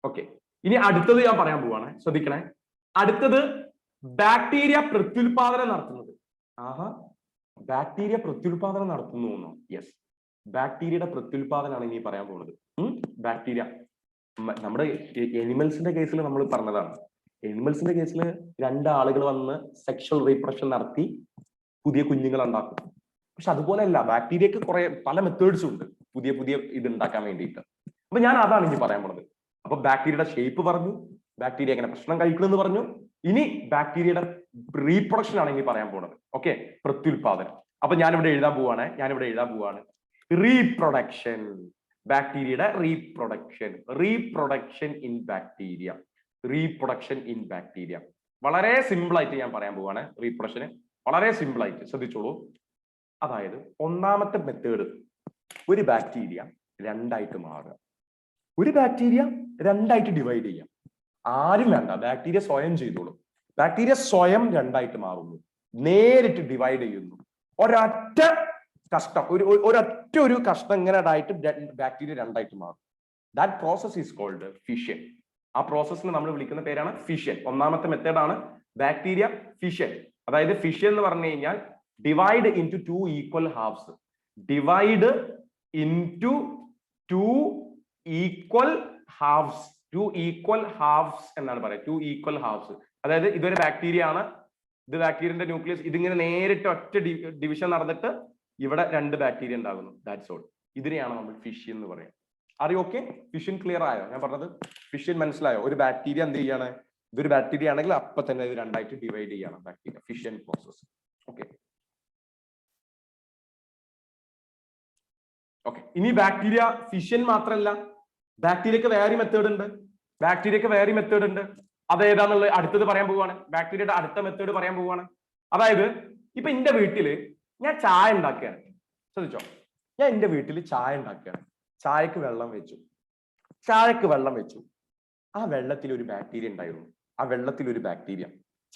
ഓക്കെ, ഇനി അടുത്തത് ഞാൻ പറയാൻ പോവാണ്, ശ്രദ്ധിക്കണേ. അടുത്തത് ബാക്ടീരിയ പ്രത്യുൽപാദനം നടത്തുന്നത്. ആഹാ, ബാക്ടീരിയ പ്രത്യുൽപാദനം നടത്തുന്നു എന്നോ? യെസ്, ബാക്ടീരിയയുടെ പ്രത്യുൽപാദനമാണ് ഇനി പറയാൻ പോകുന്നത്. ബാക്ടീരിയ നമ്മുടെ എനിമൽസിന്റെ കേസിൽ നമ്മൾ പറഞ്ഞതാണ്. എനിമൽസിന്റെ കേസിൽ രണ്ടാളുകൾ വന്ന് സെക്ഷൽ റീപ്രൊഡക്ഷൻ നടത്തി പുതിയ കുഞ്ഞുങ്ങൾ ഉണ്ടാക്കും. പക്ഷെ അതുപോലെയല്ല, ബാക്ടീരിയക്ക് കുറെ പല മെത്തേഡ്സും ഉണ്ട് പുതിയ ഇത് ഉണ്ടാക്കാൻ വേണ്ടിയിട്ട്. അപ്പൊ ഞാൻ അതാണ് ഇനി പറയാൻ പോണത്. അപ്പൊ ബാക്ടീരിയയുടെ ഷേപ്പ് പറഞ്ഞു, ബാക്ടീരിയ എങ്ങനെ ഭക്ഷണം കഴിക്കണമെന്ന് പറഞ്ഞു. ഇനി ബാക്ടീരിയയുടെ റീപ്രൊഡക്ഷൻ ആണ് ഇനി പറയാൻ പോണത്. ഓക്കെ, പ്രത്യുൽപാദനം. അപ്പൊ ഞാനിവിടെ എഴുതാൻ പോവാണ് റീപ്രൊഡക്ഷൻ. ബാക്ടീരിയയുടെ റീപ്രൊഡക്ഷൻ ഇൻ ബാക്ടീരിയ. വളരെ സിമ്പിൾ ആയിട്ട് ഞാൻ പറയാൻ പോവാണ് റീപ്രൊഡക്ഷന്, വളരെ സിമ്പിൾ ആയിട്ട് ശ്രദ്ധിച്ചോളൂ. അതായത് ഒന്നാമത്തെ മെത്തേഡ്, ഒരു ബാക്ടീരിയ രണ്ടായിട്ട് മാറുക, ഒരു ബാക്ടീരിയ രണ്ടായിട്ട് ഡിവൈഡ് ചെയ്യാം. ആരും വേണ്ട, ബാക്ടീരിയ സ്വയം ചെയ്തോളും. ബാക്ടീരിയ സ്വയം രണ്ടായിട്ട് മാറുന്നു, നേരിട്ട് ഡിവൈഡ് ചെയ്യുന്നു. ഒരൊറ്റ കഷ്ടം, ഒരു കഷ്ടം ഇങ്ങനെ ആയിട്ട് ബാക്ടീരിയ രണ്ടായിട്ട് മാറും. That process is called fission. ആ പ്രോസസ്സിനെ നമ്മൾ വിളിക്കുന്ന പേരാണ് ഫിഷൻ. ഒന്നാമത്തെ മെത്തേഡാണ് ബാക്ടീരിയ ഫിഷൻ. അതായത് ഫിഷൻ എന്ന് പറഞ്ഞു കഴിഞ്ഞാൽ divide into two equal halves. Divide into two equal halves എന്നാണ് പറയുക. ടു ഈക്വൽ ഹാഫ്സ്, അതായത് ഇതൊരു ബാക്ടീരിയ ആണ്, ഇത് ബാക്ടീരിയന്റെ ന്യൂക്ലിയസ്, ഇതിങ്ങനെ നേരിട്ട് ഒറ്റ ഡിവിഷൻ നടന്നിട്ട് ഇവിടെ രണ്ട് ബാക്ടീരിയ ഉണ്ടാകുന്നു. That's all. ഇതിനെയാണ് നമ്മൾ ഫിഷൻ എന്ന് പറയുന്നത്. അറിയോ? ഓക്കെ, ഫിഷൻ ക്ലിയർ ആയോ? ഞാൻ പറഞ്ഞത് ഫിഷൻ മനസ്സിലായോ? ഒരു ബാക്ടീരിയ എന്ത് ചെയ്യാണ്? ഇതൊരു ബാക്ടീരിയ ആണെങ്കിൽ അപ്പൊ തന്നെ ഇത് രണ്ടായിട്ട് ഡിവൈഡ് ചെയ്യണം. Bacteria fission process. ഓക്കെ, ഇനി ബാക്ടീരിയ ഫിഷൻ മാത്രമല്ല, ബാക്ടീരിയക്ക് വേറെ മെത്തേഡ് ഉണ്ട്. അതേതാന്നുള്ളത് അടുത്തത് പറയാൻ പോവാണ്. ബാക്ടീരിയയുടെ അടുത്ത മെത്തേഡ് പറയാൻ പോവാണ്. അതായത് ഇപ്പൊ എന്റെ വീട്ടില് ഞാൻ ചായ ഉണ്ടാക്കുകയാണ്. ശ്രദ്ധിച്ചോ, ഞാൻ എന്റെ വീട്ടിൽ ചായ ഉണ്ടാക്കുകയാണ്. ചായക്ക് വെള്ളം വെച്ചു. ആ വെള്ളത്തിൽ ഒരു ബാക്ടീരിയ ഉണ്ടായിരുന്നു.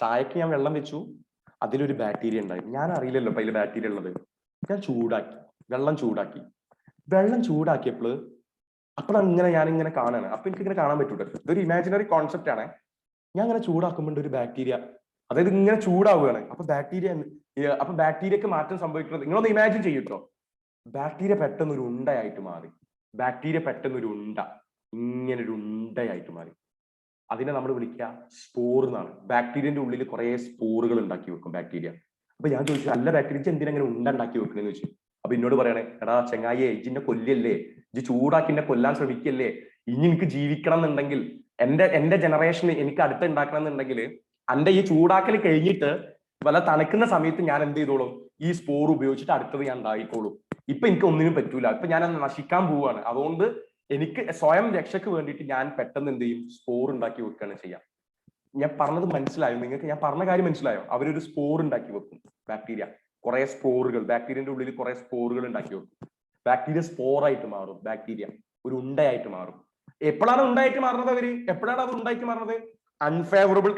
ചായക്ക് ഞാൻ വെള്ളം വെച്ചു, അതിലൊരു ബാക്ടീരിയ ഉണ്ടായിരുന്നു. ഞാൻ അറിയില്ലല്ലോ അപ്പൊ അതിൽ ബാക്ടീരിയ ഉള്ളത്. ഞാൻ വെള്ളം ചൂടാക്കിയപ്പോൾ അപ്പോഴങ്ങനെ ഞാനിങ്ങനെ കാണാണ്. അപ്പൊ എനിക്ക് ഇങ്ങനെ കാണാൻ പറ്റൂട്ടോ, ഇതൊരു ഇമാജിനറി കോൺസെപ്റ്റ് ആണ്. ഞാൻ ഇങ്ങനെ ചൂടാക്കുമ്പോൾ ഒരു ബാക്ടീരിയ, അതായത് ഇങ്ങനെ ചൂടാവുകയാണ്. അപ്പൊ ബാക്ടീരിയക്ക് മാറ്റം സംഭവിക്കുന്നത് നിങ്ങളൊന്ന് ഇമാജിൻ ചെയ്യൂട്ടോ. ബാക്ടീരിയ പെട്ടെന്ന് ഒരു ഉണ്ടയായിട്ട് മാറി. ഇങ്ങനൊരു ഉണ്ടയായിട്ട് മാറി. അതിനെ നമ്മൾ വിളിക്കുക സ്പോർ എന്നാണ്. ബാക്ടീരിയന്റെ ഉള്ളിൽ കുറെ സ്പോറുകൾ ഉണ്ടാക്കി വെക്കും ബാക്ടീരിയ. അപ്പൊ ഞാൻ ചോദിച്ചു, അല്ല ബാക്ടീരിയ എന്തിനെങ്ങനെ ഉണ്ടാക്കി വെക്കണെന്ന് ചോദിച്ചു. അപ്പൊ എന്നോട് പറയണേ, എടാ ചെങ്ങായിയെ, ഇജിന്റെ കൊല്ലല്ലേ, ഇജ് ചൂടാക്കി എന്നെ കൊല്ലാൻ ശ്രമിക്കല്ലേ, ഇനി എനിക്ക് ജീവിക്കണം എന്നുണ്ടെങ്കിൽ, എന്റെ ജനറേഷന് എനിക്ക് അടുത്ത് ഉണ്ടാക്കണം എന്നുണ്ടെങ്കിൽ, എന്റെ ഈ ചൂടാക്കൽ കഴിഞ്ഞിട്ട് വല്ല തണുക്കുന്ന സമയത്ത് ഞാൻ എന്ത് ചെയ്തോളും, ഈ സ്പോർ ഉപയോഗിച്ചിട്ട് അടുത്തത് ഞാൻ ഉണ്ടായിക്കോളും. ഇപ്പൊ എനിക്ക് ഒന്നിനും പറ്റൂല, ഇപ്പൊ ഞാൻ നശിക്കാൻ പോവുകയാണ്. അതുകൊണ്ട് എനിക്ക് സ്വയം രക്ഷയ്ക്ക് വേണ്ടിയിട്ട് ഞാൻ പെട്ടെന്ന് എന്ത് ചെയ്യും, സ്പോർ ഉണ്ടാക്കി വെക്കുകയാണ് ചെയ്യാം. ഞാൻ പറഞ്ഞത് മനസ്സിലായോ നിങ്ങൾക്ക്? ഞാൻ പറഞ്ഞ കാര്യം മനസ്സിലായോ? അവരൊരു സ്പോർ ഉണ്ടാക്കി വെക്കും. ബാക്ടീരിയ കുറെ സ്പോറുകൾ, ബാക്ടീരിയന്റെ ഉള്ളിൽ കുറെ സ്പോറുകൾ ഉണ്ടാക്കി വെക്കും. ബാക്ടീരിയ സ്പോറായിട്ട് മാറും. ബാക്ടീരിയ ഒരു ഉണ്ടയായിട്ട് മാറും. എപ്പോഴാണ് ഉണ്ടായിട്ട് മാറുന്നത്? എപ്പോഴാണ് അത് ഉണ്ടായിട്ട് മാറുന്നത്? അൺഫേവറബിൾ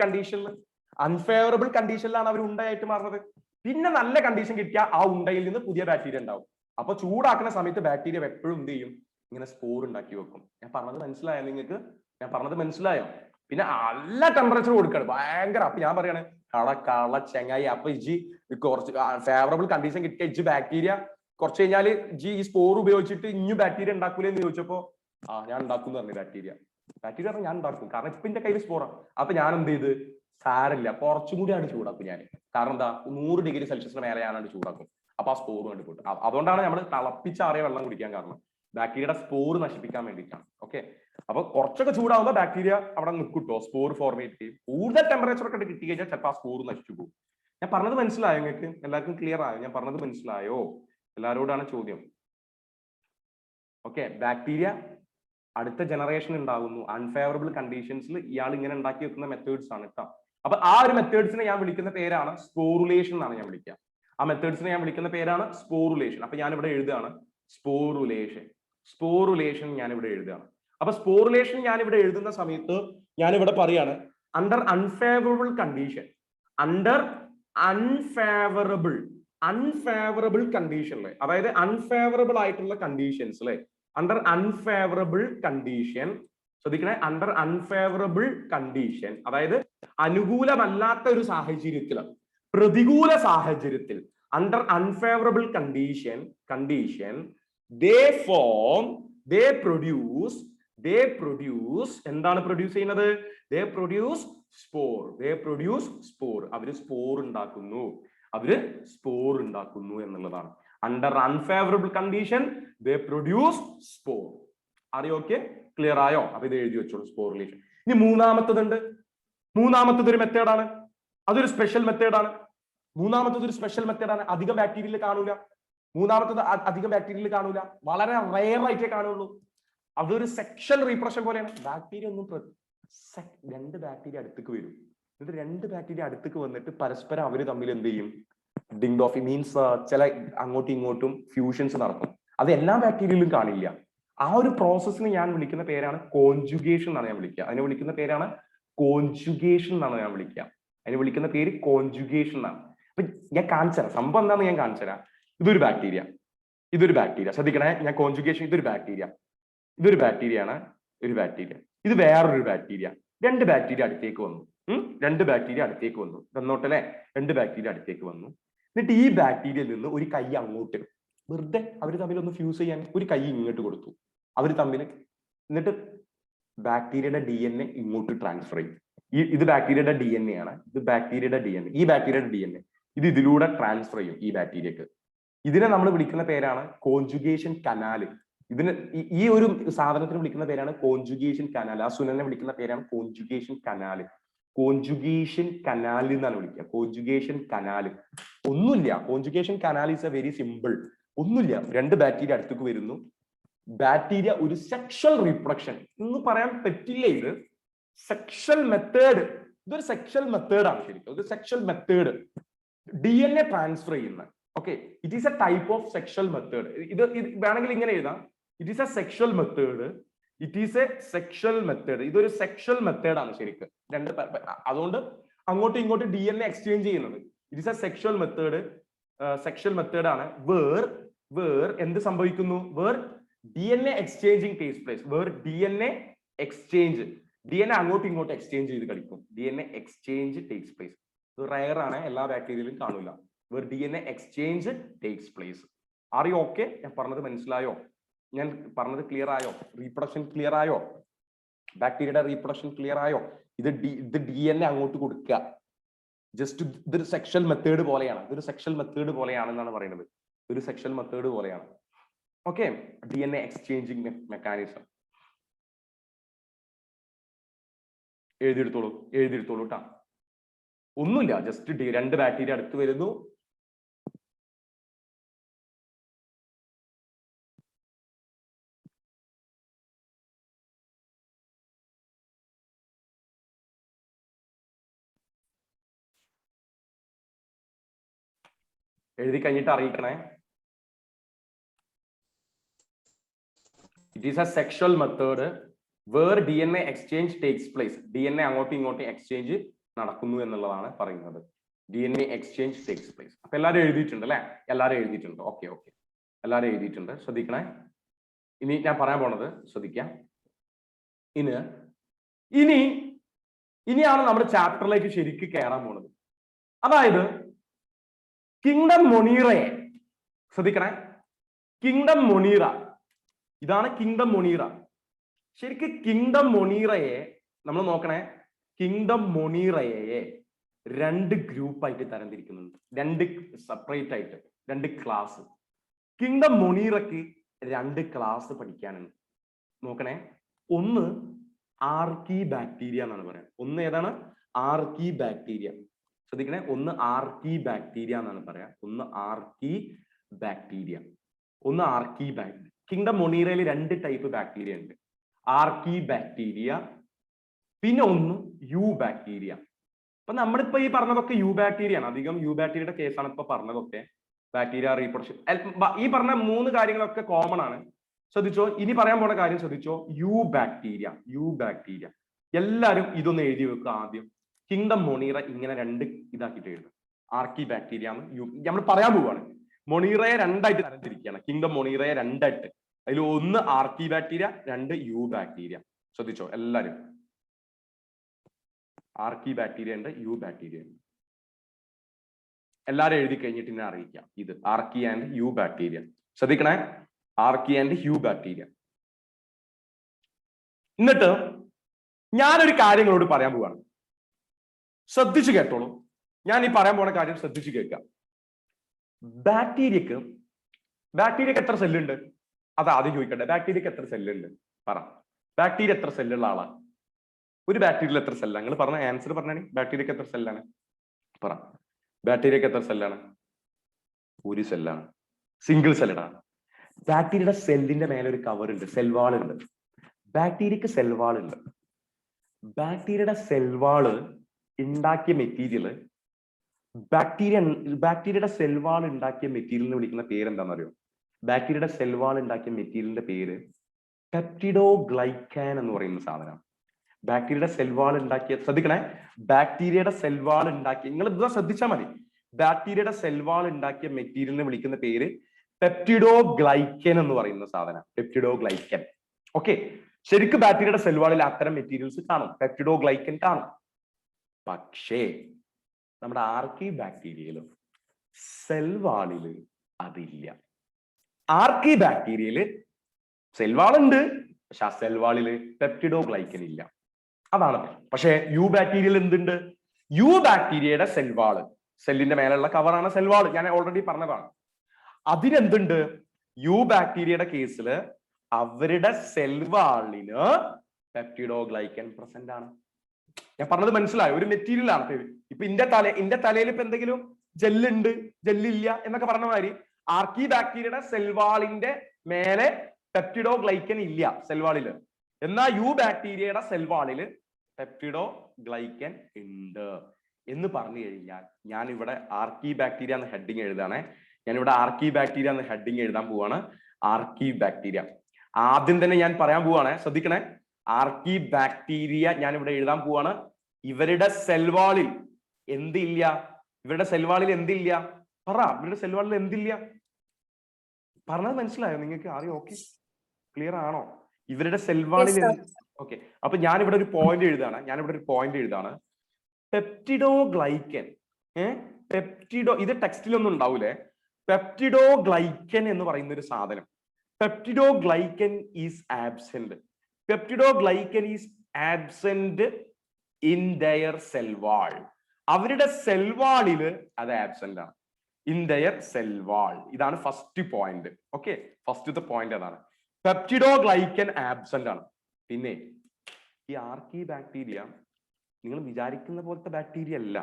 കണ്ടീഷനിലാണ് അവർ ഉണ്ടായിട്ട് മാറുന്നത്. പിന്നെ നല്ല കണ്ടീഷൻ കിട്ടിയാൽ ആ ഉണ്ടയിൽ നിന്ന് പുതിയ ബാക്ടീരിയ ഉണ്ടാവും. അപ്പൊ ചൂടാക്കുന്ന സമയത്ത് ബാക്ടീരിയ എപ്പോഴും എന്ത് ചെയ്യും, ഇങ്ങനെ സ്പോർ ഉണ്ടാക്കി വെക്കും. ഞാൻ പറഞ്ഞത് മനസ്സിലായോ നിങ്ങൾക്ക്? പിന്നെ നല്ല ടെമ്പറേച്ചർ കൊടുക്കാണ്, ഭയങ്കര. അപ്പൊ ഞാൻ പറയാണ്, കള ചെങ്ങായി, അപ്പൊ ഇജി കുറച്ച് ഫേവറബിൾ കണ്ടീഷൻ കിട്ടിയ ഇജ് ബാക്ടീരിയ കുറച്ച് കഴിഞ്ഞാല് ഇജി ഈ സ്പോർ ഉപയോഗിച്ചിട്ട് ഇനി ബാക്ടീരിയ ഉണ്ടാക്കൂലേ എന്ന് ചോദിച്ചപ്പോ, ഞാൻ ഉണ്ടാക്കും എന്ന് പറഞ്ഞു. ബാക്ടീരിയ പറഞ്ഞു ഞാൻ ഉണ്ടാക്കും, കാരണം ഇപ്പൊ എന്റെ കയ്യിൽ സ്പോറാണ്. അപ്പൊ ഞാൻ എന്ത് ചെയ്ത്, സാരമില്ല കുറച്ചും കൂടിയാണ് ചൂടാക്കും ഞാൻ. കാരണം എന്താ, 100 ഡിഗ്രി സെൽഷ്യസിന് മേലെ ഞാനാണ് ചൂടാക്കും. അപ്പൊ ആ സ്പോർ കണ്ടുപോട്ട്. അതുകൊണ്ടാണ് നമ്മൾ തിളപ്പിച്ചാറിയ വെള്ളം കുടിക്കാൻ കാരണം, ബാക്ടീരിയയുടെ സ്പോർ നശിപ്പിക്കാൻ വേണ്ടിയിട്ടാണ്. ഓക്കെ, അപ്പൊ കുറച്ചൊക്കെ ചൂടാവുമ്പോൾ ബാക്ടീരിയ അവിടെ നിൽക്കൂട്ടോ, സ്പോർ ഫോർമേറ്റ് ചെയ്യും. കൂടുതൽ ടെമ്പറേച്ചർ ഒക്കെ കിട്ടി കഴിഞ്ഞാൽ ചിലപ്പോൾ ആ സ്പോർ നശിച്ചു പോകും. ഞാൻ പറഞ്ഞത് മനസ്സിലായോ നിങ്ങൾക്ക്? എല്ലാവർക്കും ക്ലിയർ ആയോ? ഞാൻ പറഞ്ഞത് മനസ്സിലായോ? എല്ലാവരോടാണ് ചോദ്യം. ഓക്കെ, ബാക്ടീരിയ അടുത്ത ജനറേഷൻ ഉണ്ടാകുന്നു അൺഫേവറബിൾ കണ്ടീഷൻസിൽ. ഇയാൾ ഇങ്ങനെ ഉണ്ടാക്കി വെക്കുന്ന മെത്തേഡ്സ് ആണ് കേട്ടോ. അപ്പൊ ആ ഒരു മെത്തേഡ്സിനെ ഞാൻ വിളിക്കുന്ന പേരാണ് സ്പോറുലേഷൻ എന്നാണ് ഞാൻ വിളിക്കുക. ആ മെത്തേഡ്സിനെ ഞാൻ വിളിക്കുന്ന പേരാണ് സ്പോറുലേഷൻ. അപ്പൊ ഞാൻ ഇവിടെ എഴുതുകയാണ് സ്പോറുലേഷൻ ഞാൻ ഇവിടെ എഴുതുകയാണ്. അപ്പൊ സ്പോറുലേഷൻ ഞാൻ ഇവിടെ എഴുതുന്ന സമയത്ത് ഞാൻ ഇവിടെ പറയാണ്, അണ്ടർ അൺഫേവറബിൾ കണ്ടീഷനിലെ, അതായത് അൺഫേവറബിൾ ആയിട്ടുള്ള കണ്ടീഷൻസിലെ, അണ്ടർ അൺഫേവറബിൾ കണ്ടീഷൻ, ശ്രദ്ധിക്കണേ, അണ്ടർ അൺഫേവറബിൾ കണ്ടീഷൻ, അതായത് അനുകൂലമല്ലാത്ത ഒരു സാഹചര്യത്തിൽ, പ്രതികൂല സാഹചര്യത്തിൽ, under unfavourable condition they produce എന്താണ് പ്രൊഡ്യൂസ് ചെയ്യുന്നത്? they produce spore. അവര് സ്പോർ ഉണ്ടാക്കുന്നു എന്നുള്ളതാണ്. Under unfavourable condition they produce spore. അറിയോക്കെ? ക്ലിയർ ആയോ? അപ്പൊ ഇത് എഴുതി വെച്ചോളൂ, സ്പോറുലേഷൻ. ഇനി മൂന്നാമത്തത് ഒരു മെത്തേഡാണ്. അതൊരു സ്പെഷ്യൽ മെത്തേഡാണ്. അധികം ബാക്ടീരിയയിൽ കാണൂല. വളരെ റെയർ ആയിട്ടേ കാണുള്ളൂ. അതൊരു സെക്ഷൽ റീപ്രഷൻ പോലെയാണ്. ബാക്ടീരിയ ഒന്നും രണ്ട് ബാക്ടീരിയ അടുത്തേക്ക് വരും. എന്നിട്ട് രണ്ട് ബാക്ടീരിയ അടുത്തേക്ക് വന്നിട്ട് പരസ്പരം അവര് തമ്മിൽ എന്ത് ചെയ്യും, ഡിങ് ഓഫ് മീൻസ് ചില അങ്ങോട്ടും ഇങ്ങോട്ടും ഫ്യൂഷൻസ് നടക്കും. അത് എല്ലാ ബാക്ടീരിയയിലും കാണില്ല. ആ ഒരു പ്രോസസ്സിനെ ഞാൻ വിളിക്കുന്ന പേരാണ് കോൺജുഗേഷൻ എന്നാണ് ഞാൻ വിളിക്കുക. അതിനെ വിളിക്കുന്ന പേര് കോൺജുഗേഷൻ എന്നാണ്. അപ്പൊ ഞാൻ കാണിച്ചുതരാം സംഭവം എന്താണെന്ന് ഞാൻ കാണിച്ചുതരാം. ഇതൊരു ബാക്ടീരിയ. ശ്രദ്ധിക്കണേ, ഞാൻ കോൺജുഗേഷൻ, ഇതൊരു ബാക്ടീരിയ ആണ്. ഇത് വേറൊരു ബാക്ടീരിയ. രണ്ട് ബാക്ടീരിയ അടുത്തേക്ക് വന്നു. തന്നോട്ടല്ലേ, രണ്ട് ബാക്ടീരിയ അടുത്തേക്ക് വന്നു. എന്നിട്ട് ഈ ബാക്ടീരിയയിൽ നിന്ന് ഒരു കൈ അങ്ങോട്ട്, വെറുതെ അവർ തമ്മിൽ ഒന്ന് ഫ്യൂസ് ചെയ്യാൻ ഒരു കൈ ഇങ്ങോട്ട് കൊടുത്തു അവർ തമ്മിൽ. എന്നിട്ട് ബാക്ടീരിയയുടെ DNA ഇങ്ങോട്ട് ട്രാൻസ്ഫർ ചെയ്യും. ഇത് ബാക്ടീരിയയുടെ DNA ആണ്. ഈ ബാക്ടീരിയയുടെ DNA ഇത് ഇതിലൂടെ ട്രാൻസ്ഫർ ചെയ്യും ഈ ബാക്ടീരിയക്ക്. ഇതിനെ നമ്മൾ വിളിക്കുന്ന പേരാണ് കോൺജുഗേഷൻ കനാല്. ഈ ഒരു സാധനത്തിന് വിളിക്കുന്ന പേരാണ് കോൺജുഗേഷൻ കനാൽ. ആ സുനനെ വിളിക്കുന്ന പേരാണ് കോൺജുഗേഷൻ കനാല് എന്നാണ് വിളിക്കുക. കോൺജുഗേഷൻ കനാല് ഒന്നുമില്ല. Conjugation canal is A very simple. ഒന്നുമില്ല, രണ്ട് ബാക്ടീരിയ അടുത്തേക്ക് വരുന്നു. ബാക്ടീരിയ ഒരു സെക്ഷൽ റീപ്രൊഡക്ഷൻ എന്ന് പറയാൻ പറ്റില്ല. ഇത് സെക്ഷൽ മെത്തേഡ്, ഇതൊരു സെക്ഷൽ മെത്തേഡാണ് ശരിക്കും. ഒരു സെക്ഷൽ മെത്തേഡ് DNA ട്രാൻസ്ഫർ ചെയ്യുന്ന. Okay, it is a type of sexual method. ഇത് വേണമെങ്കിൽ ഇങ്ങനെ എഴുതാം, it is a sexual method, it is a sexual method. ഇതൊരു സെക്ഷൽ മെത്തേഡാണ് ശരിക്കും. അതുകൊണ്ട് അങ്ങോട്ടും ഇങ്ങോട്ടും DNA എക്സ്ചേഞ്ച് ചെയ്യുന്നത് it is a sexual method. Sexual method ആണ്. വേർ എന്ത് സംഭവിക്കുന്നു? Where DNA exchanging takes place. Where DNA exchange, DNA അങ്ങോട്ടും ഇങ്ങോട്ടും എക്സ്ചേഞ്ച് ചെയ്ത് കളിക്കും. DNA exchange takes place. ഇത് റയർ ആണ്, എല്ലാ ബാക്ടീരിയയിലും കാണില്ല. Where DNA exchange takes place. Are you okay? ഞാൻ പറഞ്ഞത് മനസ്സിലായോ? ഞാൻ പറഞ്ഞത് ക്ലിയർ ആയോ? റീപ്രൊഡക്ഷൻ ക്ലിയർ ആയോ? ബാക്ടീരിയയുടെ റീപ്രൊഡക്ഷൻ ക്ലിയർ ആയോ? ഇത് DNA അങ്ങോട്ട് കൊടുക്കുക. ജസ്റ്റ് ഇതൊരു സെക്ഷൽ മെത്തേഡ് പോലെയാണ്. ഇതൊരു സെക്ഷൽ മെത്തേഡ് പോലെയാണെന്നാണ് പറയുന്നത്. ഒരു സെക്ഷൽ മെത്തേഡ് പോലെയാണ്. Okay, DNA exchanging mechanism. എഴുതിയെടുത്തോളൂ കേട്ടാ. ഒന്നുമില്ല, ജസ്റ്റ് രണ്ട് ബാക്ടീരിയ അടുത്ത് വരുന്നു. എഴുതി കഴിഞ്ഞിട്ട് അറിയിക്കണേ. It is a sexual method where DNA exchange takes place. DNA അങ്ങോട്ടും ഇങ്ങോട്ടും എക്സ്ചേഞ്ച് നടക്കുന്നു എന്നുള്ളതാണ് പറയുന്നത്. DNA exchange takes place. അപ്പൊ എല്ലാവരും എഴുതിയിട്ടുണ്ട് അല്ലെ? എല്ലാവരും എഴുതിയിട്ടുണ്ട്. ഓക്കെ, എല്ലാവരും എഴുതിയിട്ടുണ്ട്. ശ്രദ്ധിക്കണേ. ഇനി ഞാൻ പറയാൻ പോണത് ശ്രദ്ധിക്കാം. ഇനിയാണ് നമ്മുടെ ചാപ്റ്ററിലേക്ക് ശരിക്ക് കയറാൻ പോണത്. അതായത് കിങ്ഡം മൊണീറയെ ശ്രദ്ധിക്കണേ. കിങ്ഡം മൊണീറ, ഇതാണ് കിങ്ഡം മൊണീറ. ശരിക്കും കിങ്ഡം മൊണീറയെ നമ്മൾ നോക്കണേ. കിങ്ഡം മൊണീറയെ രണ്ട് ഗ്രൂപ്പായിട്ട് തരംതിരിക്കുന്നുണ്ട്. രണ്ട് സെപ്പറേറ്റ് ആയിട്ട് രണ്ട് ക്ലാസ്. കിങ്ഡം മൊണീറയ്ക്ക് രണ്ട് ക്ലാസ് പഠിക്കാനുണ്ട്. നോക്കണേ. ഒന്ന് ആർക്കി ബാക്ടീരിയ എന്നാണ് പറയാം. ഒന്ന് ഏതാണ്? ആർക്കി ബാക്ടീരിയ. ശ്രദ്ധിക്കണേ. ഒന്ന് ആർക്കി ബാക്ടീരിയ എന്നാണ് പറയാം. ഒന്ന് ആർക്കി ബാക്ടീരിയ. കിങ്ഡം മൊണീറയിൽ രണ്ട് ടൈപ്പ് ബാക്ടീരിയ ഉണ്ട്. ആർക്കി ബാക്ടീരിയ, പിന്നെ ഒന്ന് യു ബാക്ടീരിയ. അപ്പൊ നമ്മളിപ്പോ ഈ പറഞ്ഞതൊക്കെ യു ബാക്ടീരിയ ആണ്. അധികം യു ബാക്ടീരിയയുടെ കേസാണ് ഇപ്പൊ പറഞ്ഞതൊക്കെ. ബാക്ടീരിയ റീപ്രൊഡക്ഷൻ, ഈ പറഞ്ഞ മൂന്ന് കാര്യങ്ങളൊക്കെ കോമൺ ആണ്. ശ്രദ്ധിച്ചോ. ഇനി പറയാൻ പോണ കാര്യം ശ്രദ്ധിച്ചോ. Eubacteria. എല്ലാരും ഇതൊന്ന് എഴുതി വെക്കുക ആദ്യം. കിങ്ഡം മൊണീറ ഇങ്ങനെ രണ്ട് ഇതാക്കിയിട്ട് എഴുതുക. ആർക്കി ബാക്ടീരിയ നമ്മൾ പറയാൻ പോവുകയാണ്. മൊണീറയെ രണ്ടായിട്ട് തരംതിരിക്കുകയാണ്. കിങ്ഡം മൊണീറയെ രണ്ടായിട്ട്. അതിൽ ഒന്ന് ആർക്കി ബാക്ടീരിയ, രണ്ട് യു ബാക്ടീരിയ. ശ്രദ്ധിച്ചോ എല്ലാരും. ആർക്കി ബാക്ടീരിയ ഉണ്ട്, യു ബാക്ടീരിയ ഉണ്ട്. എല്ലാരും എഴുതി കഴിഞ്ഞിട്ട് എന്നെ അറിയിക്കാം. ഇത് ആർക്കി ആൻഡ് യു ബാക്ടീരിയ. ശ്രദ്ധിക്കണേ. Archae and eubacteria. എന്നിട്ട് ഞാനൊരു കാര്യങ്ങളോട് പറയാൻ പോവാണ്. ശ്രദ്ധിച്ചു കേട്ടോളൂ. ഞാൻ ഈ പറയാൻ പോണ കാര്യം ശ്രദ്ധിച്ചു കേൾക്കാം. ബാക്ടീരിയക്ക് എത്ര സെല്ലുണ്ട്? അത് ആദ്യം ചോദിക്കട്ടെ. ബാക്ടീരിയക്ക് എത്ര സെല്ലുണ്ട്? പറ. ബാക്ടീരിയ എത്ര സെല്ലുള്ള ആളാ? ഒരു ബാക്ടീരിയയിൽ എത്ര സെല്ലാണ്? നിങ്ങൾ പറഞ്ഞ ആൻസർ പറഞ്ഞാണ്. ബാക്ടീരിയക്ക് എത്ര സെല്ലാണ്? പറ. ബാക്ടീരിയക്ക് എത്ര സെല്ലാണ്? ഒരു സെല്ലാണ്. സിംഗിൾ സെല്ലാണ്. ബാക്ടീരിയയുടെ സെല്ലിന്റെ മേലെ ഒരു കവർ ഉണ്ട്, സെൽവാൾ ഉണ്ട്. ബാക്ടീരിയക്ക് സെൽവാൾ ഉണ്ട്. ബാക്ടീരിയയുടെ സെൽവാള് ഉണ്ടാക്കിയ മെറ്റീരിയൽ, ബാക്ടീരിയയുടെ സെൽവാൾ ഉണ്ടാക്കിയ മെറ്റീരിയലിനെ വിളിക്കുന്ന പേര് എന്താണെന്ന് അറിയോ? ബാക്ടീരിയയുടെ സെൽവാൾ ഉണ്ടാക്കിയ മെറ്റീരിയലിന്റെ പേര് പെപ്റ്റിഡോഗ്ലൈക്കാൻ എന്ന് പറയുന്ന സാധനം. ബാക്ടീരിയയുടെ സെൽവാൾ ഉണ്ടാക്കിയ, ശ്രദ്ധിക്കണേ, ബാക്ടീരിയയുടെ സെൽവാൾ ഉണ്ടാക്കിയ, നിങ്ങൾ ഇത് ശ്രദ്ധിച്ചാൽ മതി. ബാക്ടീരിയയുടെ സെൽവാൾ ഉണ്ടാക്കിയ മെറ്റീരിയലിനെ വിളിക്കുന്ന പേര് പെപ്റ്റിഡോഗ്ലൈക്കൻ എന്ന് പറയുന്ന സാധനം. പെപ്റ്റിഡോഗ്ലൈക്കൻ. ഓക്കെ. ശരിക്കും ബാക്ടീരിയയുടെ സെൽവാളിൽ അത്തരം മെറ്റീരിയൽസ് കാണും, പെപ്റ്റിഡോഗ്ലൈക്കൻ കാണും. പക്ഷേ നമ്മുടെ ആർക്കി ബാക്ടീരിയയിലും സെൽവാളില് അതില്ല. ആർക്കി ബാക്ടീരിയയില് സെൽവാളുണ്ട്, പക്ഷെ ആ സെൽവാളില് പെപ്റ്റിഡോഗ്ലൈക്കൻ ഇല്ല. അതാണ്. പക്ഷെ യു ബാക്ടീരിയയിൽ എന്തുണ്ട്? യു ബാക്ടീരിയയുടെ സെൽവാള്, സെല്ലിന്റെ മേലുള്ള കവറാണ് സെൽവാള്, ഞാൻ ഓൾറെഡി പറഞ്ഞതാണ്. അതിനെന്തുണ്ട്? യു ബാക്ടീരിയയുടെ കേസില് അവരുടെ സെൽവാളിന് പെപ്റ്റിഡോഗ്ലൈക്കൻ പ്രസന്റ് ആണ്. ഞാൻ പറഞ്ഞത് മനസ്സിലായോ? ഒരു മെറ്റീരിയൽ ആണ്. ഇപ്പൊ ഇന്റെ തലയിൽ ഇപ്പൊ എന്തെങ്കിലും ജെല്ലുണ്ട്, ജെല്ലില്ല എന്നൊക്കെ പറഞ്ഞ മാതിരി ആർക്കി ബാക്ടീരിയയുടെ സെൽവാളിന്റെ മേലെ പെപ്റ്റിഡോഗ്ലൈക്കൻ ഇല്ല സെൽവാളില്. എന്നാൽ യു ബാക്ടീരിയയുടെ സെൽവാളില് പെപ്റ്റിഡോഗ്ലൈക്കൻ ഉണ്ട് എന്ന് പറഞ്ഞു കഴിഞ്ഞാൽ ഞാൻ ഇവിടെ ആർക്കി ബാക്ടീരിയ എന്ന ഹെഡിങ് എഴുതാണേ. ഞാനിവിടെ ആർക്കി ബാക്ടീരിയ എന്ന ഹെഡിങ് എഴുതാൻ പോവാണ്. ആർക്കി ബാക്ടീരിയ ആദ്യം തന്നെ ഞാൻ പറയാൻ പോവാണ്, ശ്രദ്ധിക്കണേ. ആർക്കി ബാക്ടീരിയ ഞാൻ ഇവിടെ എഴുതാൻ പോവാണ്. ഇവരുടെ സെൽവാളിൽ എന്തില്ല? ഇവരുടെ സെൽവാളിൽ എന്തില്ല? പറ, ഇവരുടെ സെൽവാളിൽ എന്തില്ല? പറഞ്ഞത് മനസ്സിലായോ നിങ്ങൾക്ക്? ആരെയും ഓക്കെ, ക്ലിയർ ആണോ? ഇവരുടെ സെൽവാളിൽ ഓക്കെ. അപ്പൊ ഞാൻ ഇവിടെ ഒരു പോയിന്റ് എഴുതാണ്. പെപ്റ്റിഡോഗ്ലൈക്കൻ, ഇത് ടെക്സ്റ്റിലൊന്നും ഉണ്ടാവൂലേ. പെപ്റ്റിഡോഗ്ലൈക്കൻ എന്ന് പറയുന്ന ഒരു സാധനം, peptidoglycan is absent. Peptidoglycan is absent in their cell wall. അവരുടെ സെൽവാളില് അത് ആബ്സെന്റ് ആണ്. In their cell wall. ഇതാണ് ഫസ്റ്റ് പോയിന്റ്. ഓക്കെ, ഫസ്റ്റത്തെ പോയിന്റ് അതാണ്. പെപ്റ്റിഡോഗ്ലൈക്കൻ ആബ്സെന്റ് ആണ്. പിന്നെ ഈ ആർക്കി ബാക്ടീരിയ നിങ്ങൾ വിചാരിക്കുന്ന പോലത്തെ ബാക്ടീരിയ അല്ല.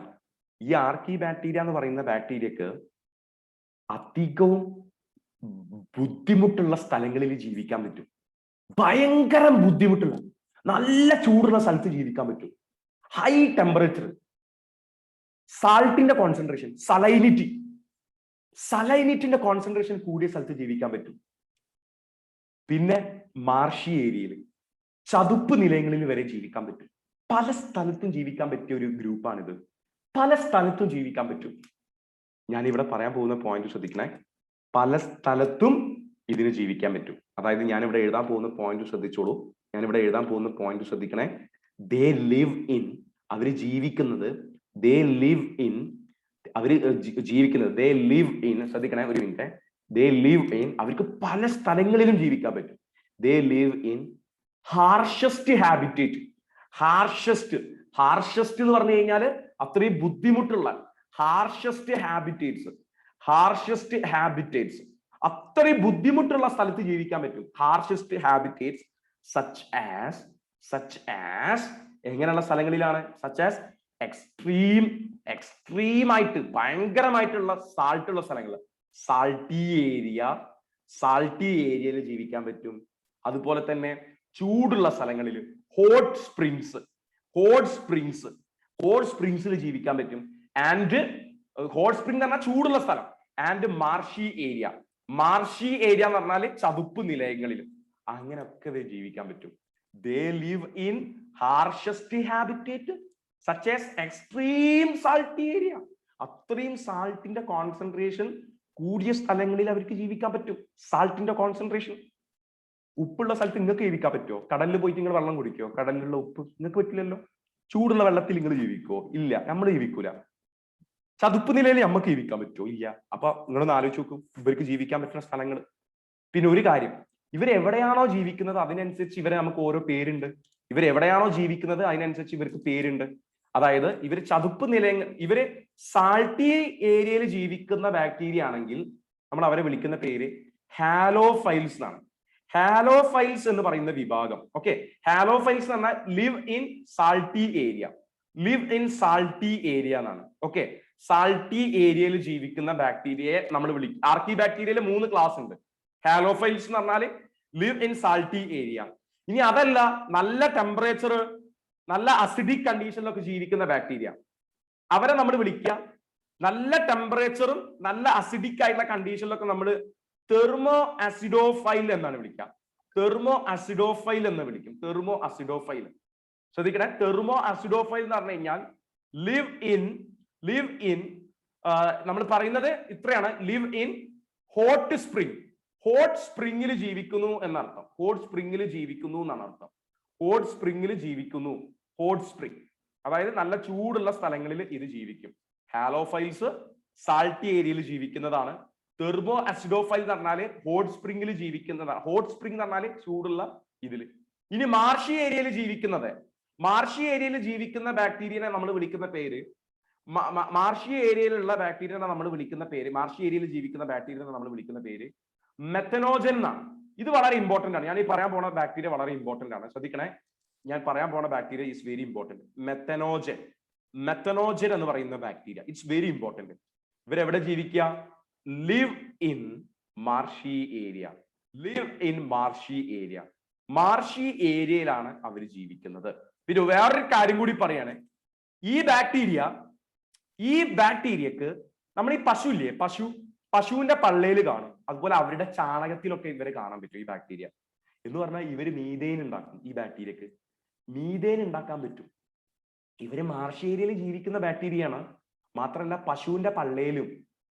ഈ ആർക്കി ബാക്ടീരിയ എന്ന് പറയുന്ന ബാക്ടീരിയക്ക് അധികവും ബുദ്ധിമുട്ടുള്ള സ്ഥലങ്ങളിൽ ജീവിക്കാൻ പറ്റും. ഭയങ്കര ബുദ്ധിമുട്ടുള്ള നല്ല ചൂടുള്ള സ്ഥലത്ത് ജീവിക്കാൻ പറ്റും. ഹൈ ടെമ്പറേച്ചർ, സാൾട്ടിന്റെ കോൺസെൻട്രേഷൻ, സലൈനിറ്റിന്റെ കോൺസെൻട്രേഷൻ കൂടിയ സ്ഥലത്ത് ജീവിക്കാൻ പറ്റും. പിന്നെ മാർഷി ഏരിയയിൽ, ചതുപ്പ് നിലയങ്ങളിൽ വരെ ജീവിക്കാൻ പറ്റും. പല സ്ഥലത്തും ജീവിക്കാൻ പറ്റിയ ഒരു ഗ്രൂപ്പാണിത്. പല സ്ഥലത്തും ജീവിക്കാൻ പറ്റും. ഞാൻ ഇവിടെ പറയാൻ പോകുന്ന പോയിന്റ് ശ്രദ്ധിക്കണേ. പല സ്ഥലത്തും ഇതിന് ജീവിക്കാൻ പറ്റും. അതായത് ഞാൻ ഇവിടെ എഴുതാൻ പോകുന്ന പോയിന്റ് ശ്രദ്ധിച്ചോളൂ. ശ്രദ്ധിക്കണേ. ദേ ലിവ് ഇൻ, അവര് ജീവിക്കുന്നത്, ശ്രദ്ധിക്കണേ ഒരു മിനിറ്റ്. ദേ ലിവ് ഇൻ, അവർക്ക് പല സ്ഥലങ്ങളിലും ജീവിക്കാൻ പറ്റും. They live in harshest habitat. Harshest എന്ന് പറഞ്ഞു കഴിഞ്ഞാൽ അത്രയും ബുദ്ധിമുട്ടുള്ള ഹാർഷസ്റ്റ് ഹാബിറ്റേറ്റ്സ്, അത്രയും ബുദ്ധിമുട്ടുള്ള സ്ഥലത്ത് ജീവിക്കാൻ പറ്റും. ഹാർഷസ്റ്റ് ഹാബിറ്റേറ്റ്സ് സച്ച് ആസ് എങ്ങനെയുള്ള സ്ഥലങ്ങളിലാണ്? സച്ച് ആസ് എക്സ്ട്രീം ആയിട്ട് ഭയങ്കരമായിട്ടുള്ള സാൾട്ടുള്ള സ്ഥലങ്ങൾ, സാൾട്ടി ഏരിയയിൽ ജീവിക്കാൻ പറ്റും. അതുപോലെ തന്നെ ചൂടുള്ള സ്ഥലങ്ങളിൽ ഹോട്ട് സ്പ്രിങ്സിൽ ജീവിക്കാൻ പറ്റും. ആൻഡ് ഹോട്ട് സ്പ്രിംഗ് എന്ന് പറഞ്ഞാൽ ചൂടുള്ള സ്ഥലം. ആൻഡ് മാർഷി ഏരിയ എന്ന് പറഞ്ഞാൽ ചതുപ്പ് നിലയങ്ങളിലും അങ്ങനെയൊക്കെ ജീവിക്കാൻ പറ്റും. They live in harshest habitat such as extreme salty area. അത്രയും സാൾട്ടിന്റെ കോൺസെൻട്രേഷൻ കൂടിയ സ്ഥലങ്ങളിൽ അവർക്ക് ജീവിക്കാൻ പറ്റും. സാൾട്ടിന്റെ കോൺസെൻട്രേഷൻ, ഉപ്പുള്ള സ്ഥലത്ത് നിങ്ങൾക്ക് ജീവിക്കാൻ പറ്റുമോ? കടലിൽ പോയിട്ട് നിങ്ങൾ വെള്ളം കുടിക്കോ? കടലിലുള്ള ഉപ്പ് നിങ്ങൾക്ക് പറ്റില്ലല്ലോ. ചൂടുള്ള വെള്ളത്തിൽ നിങ്ങൾ ജീവിക്കോ? ഇല്ല, നമ്മൾ ജീവിക്കൂല. ചതുപ്പ് നിലയിൽ നമുക്ക് ജീവിക്കാൻ പറ്റുമോ? ഇല്ല. അപ്പൊ നിങ്ങളൊന്ന് ആലോചിച്ച് നോക്കും ഇവർക്ക് ജീവിക്കാൻ പറ്റുന്ന സ്ഥലങ്ങൾ. പിന്നെ ഒരു കാര്യം, ഇവരെവിടെയാണോ ജീവിക്കുന്നത് അതിനനുസരിച്ച് നമുക്ക് ഓരോ പേരുണ്ട്. ഇവരെവിടെയാണോ ജീവിക്കുന്നത് അതിനനുസരിച്ച് ഇവർക്ക് പേരുണ്ട്. അതായത് ഇവർ ചതുപ്പ് നിലയങ്ങൾ, ഇവര് സാൾട്ടി ഏരിയയിൽ ജീവിക്കുന്ന ബാക്ടീരിയ ആണെങ്കിൽ നമ്മൾ അവരെ വിളിക്കുന്ന പേര് ഹാലോഫൈൽസ് എന്നാണ്. ഹാലോഫൈൽസ് എന്ന് പറയുന്ന വിഭാഗം. ഓക്കെ, ഹാലോഫൈൽസ് എന്ന് പറഞ്ഞാൽ ലിവ് ഇൻ സാൾട്ടി ഏരിയ എന്നാണ്. ഓക്കെ, സാൾട്ടി ഏരിയയിൽ ജീവിക്കുന്ന ബാക്ടീരിയയെ നമ്മൾ വിളിക്കും. ആർക്കി ബാക്ടീരിയയിൽ 3 ക്ലാസ് ഉണ്ട്. ഹാലോഫൈൽസ് എന്ന് പറഞ്ഞാൽ ലിവ് ഇൻ സാൾട്ടി ഏരിയ. ഇനി അതല്ല, നല്ല ടെമ്പറേച്ചർ, നല്ല അസിഡിക് കണ്ടീഷനിലൊക്കെ ജീവിക്കുന്ന ബാക്ടീരിയ, അവരെ നമ്മൾ വിളിക്കുക നല്ല ടെമ്പറേച്ചറും നല്ല അസിഡിക് ആയിട്ടുള്ള കണ്ടീഷനിലൊക്കെ നമ്മൾ തെർമോ അസിഡോഫൈൽ എന്നാണ് വിളിക്കുക. തെർമോ അസിഡോഫൈൽ എന്ന് വിളിക്കും. ശ്രദ്ധിക്കണേ, തെർമോ അസിഡോഫൈൽ എന്ന് പറഞ്ഞു കഴിഞ്ഞാൽ ലിവ് ഇൻ നമ്മൾ പറയുന്നത് ഇത്രയാണ്, ലിവ് ഇൻ ഹോട്ട് സ്പ്രിംഗിൽ ജീവിക്കുന്നു എന്നർത്ഥം. ഹോട്ട് സ്പ്രിംഗിൽ ജീവിക്കുന്നു. അതായത് നല്ല ചൂടുള്ള സ്ഥലങ്ങളിൽ ഇത് ജീവിക്കും. ഹാലോഫൈൽസ് സാൾട്ടി ഏരിയയിൽ ജീവിക്കുന്നതാണ്. തെർമോ അസിഡോഫൈൽ എന്ന് പറഞ്ഞാല് ഹോട്ട് സ്പ്രിംഗിൽ ജീവിക്കുന്നതാണ്. ഹോട്ട് സ്പ്രിംഗ് എന്ന് പറഞ്ഞാല് ചൂടുള്ള ഇതിൽ. ഇനി മാർഷി ഏരിയയിൽ ജീവിക്കുന്ന ബാക്ടീരിയനെ നമ്മൾ വിളിക്കുന്ന പേര്, മാർഷി ഏരിയയിൽ ജീവിക്കുന്ന ബാക്ടീരിയനെ നമ്മൾ വിളിക്കുന്ന പേര് മെത്തനോജൻ എന്നാണ്. ഇത് വളരെ ഇമ്പോർട്ടന്റ് ആണ്. ഞാൻ ഈ പറയാൻ പോണ ബാക്ടീരിയ വളരെ ഇമ്പോർട്ടന്റ് ആണ്. ശ്രദ്ധിക്കണേ, ഞാൻ പറയാൻ പോണ ബാക്ടീരിയ ഈസ് വെരി ഇമ്പോർട്ടന്റ്. മെത്തനോജൻ എന്ന് പറയുന്ന ബാക്ടീരിയ ഇറ്റ്സ് വെരി ഇമ്പോർട്ടന്റ്. ഇവരെവിടെ ജീവിക്കുക? Live in marshy area. Live in marshy area. Marshy ഏരിയയിലാണ് അവർ ജീവിക്കുന്നത്. പിന്നെ വേറൊരു കാര്യം കൂടി പറയാണ്, ഈ ബാക്ടീരിയക്ക് നമ്മൾ ഈ പശു ഇല്ലേ, പശുവിന്റെ പള്ളയിൽ കാണും, അതുപോലെ അവരുടെ ചാണകത്തിലൊക്കെ ഇവരെ കാണാൻ പറ്റും. ഈ ബാക്ടീരിയ എന്ന് പറഞ്ഞാൽ ഇവര് മീഥേൻ ഉണ്ടാക്കും. ഈ ബാക്ടീരിയക്ക് മീഥേൻ ഉണ്ടാക്കാൻ പറ്റും. ഇവര് മാർഷി ഏരിയയിൽ ജീവിക്കുന്ന ബാക്ടീരിയയാണ്. മാത്രമല്ല പശുവിന്റെ പള്ളയിലും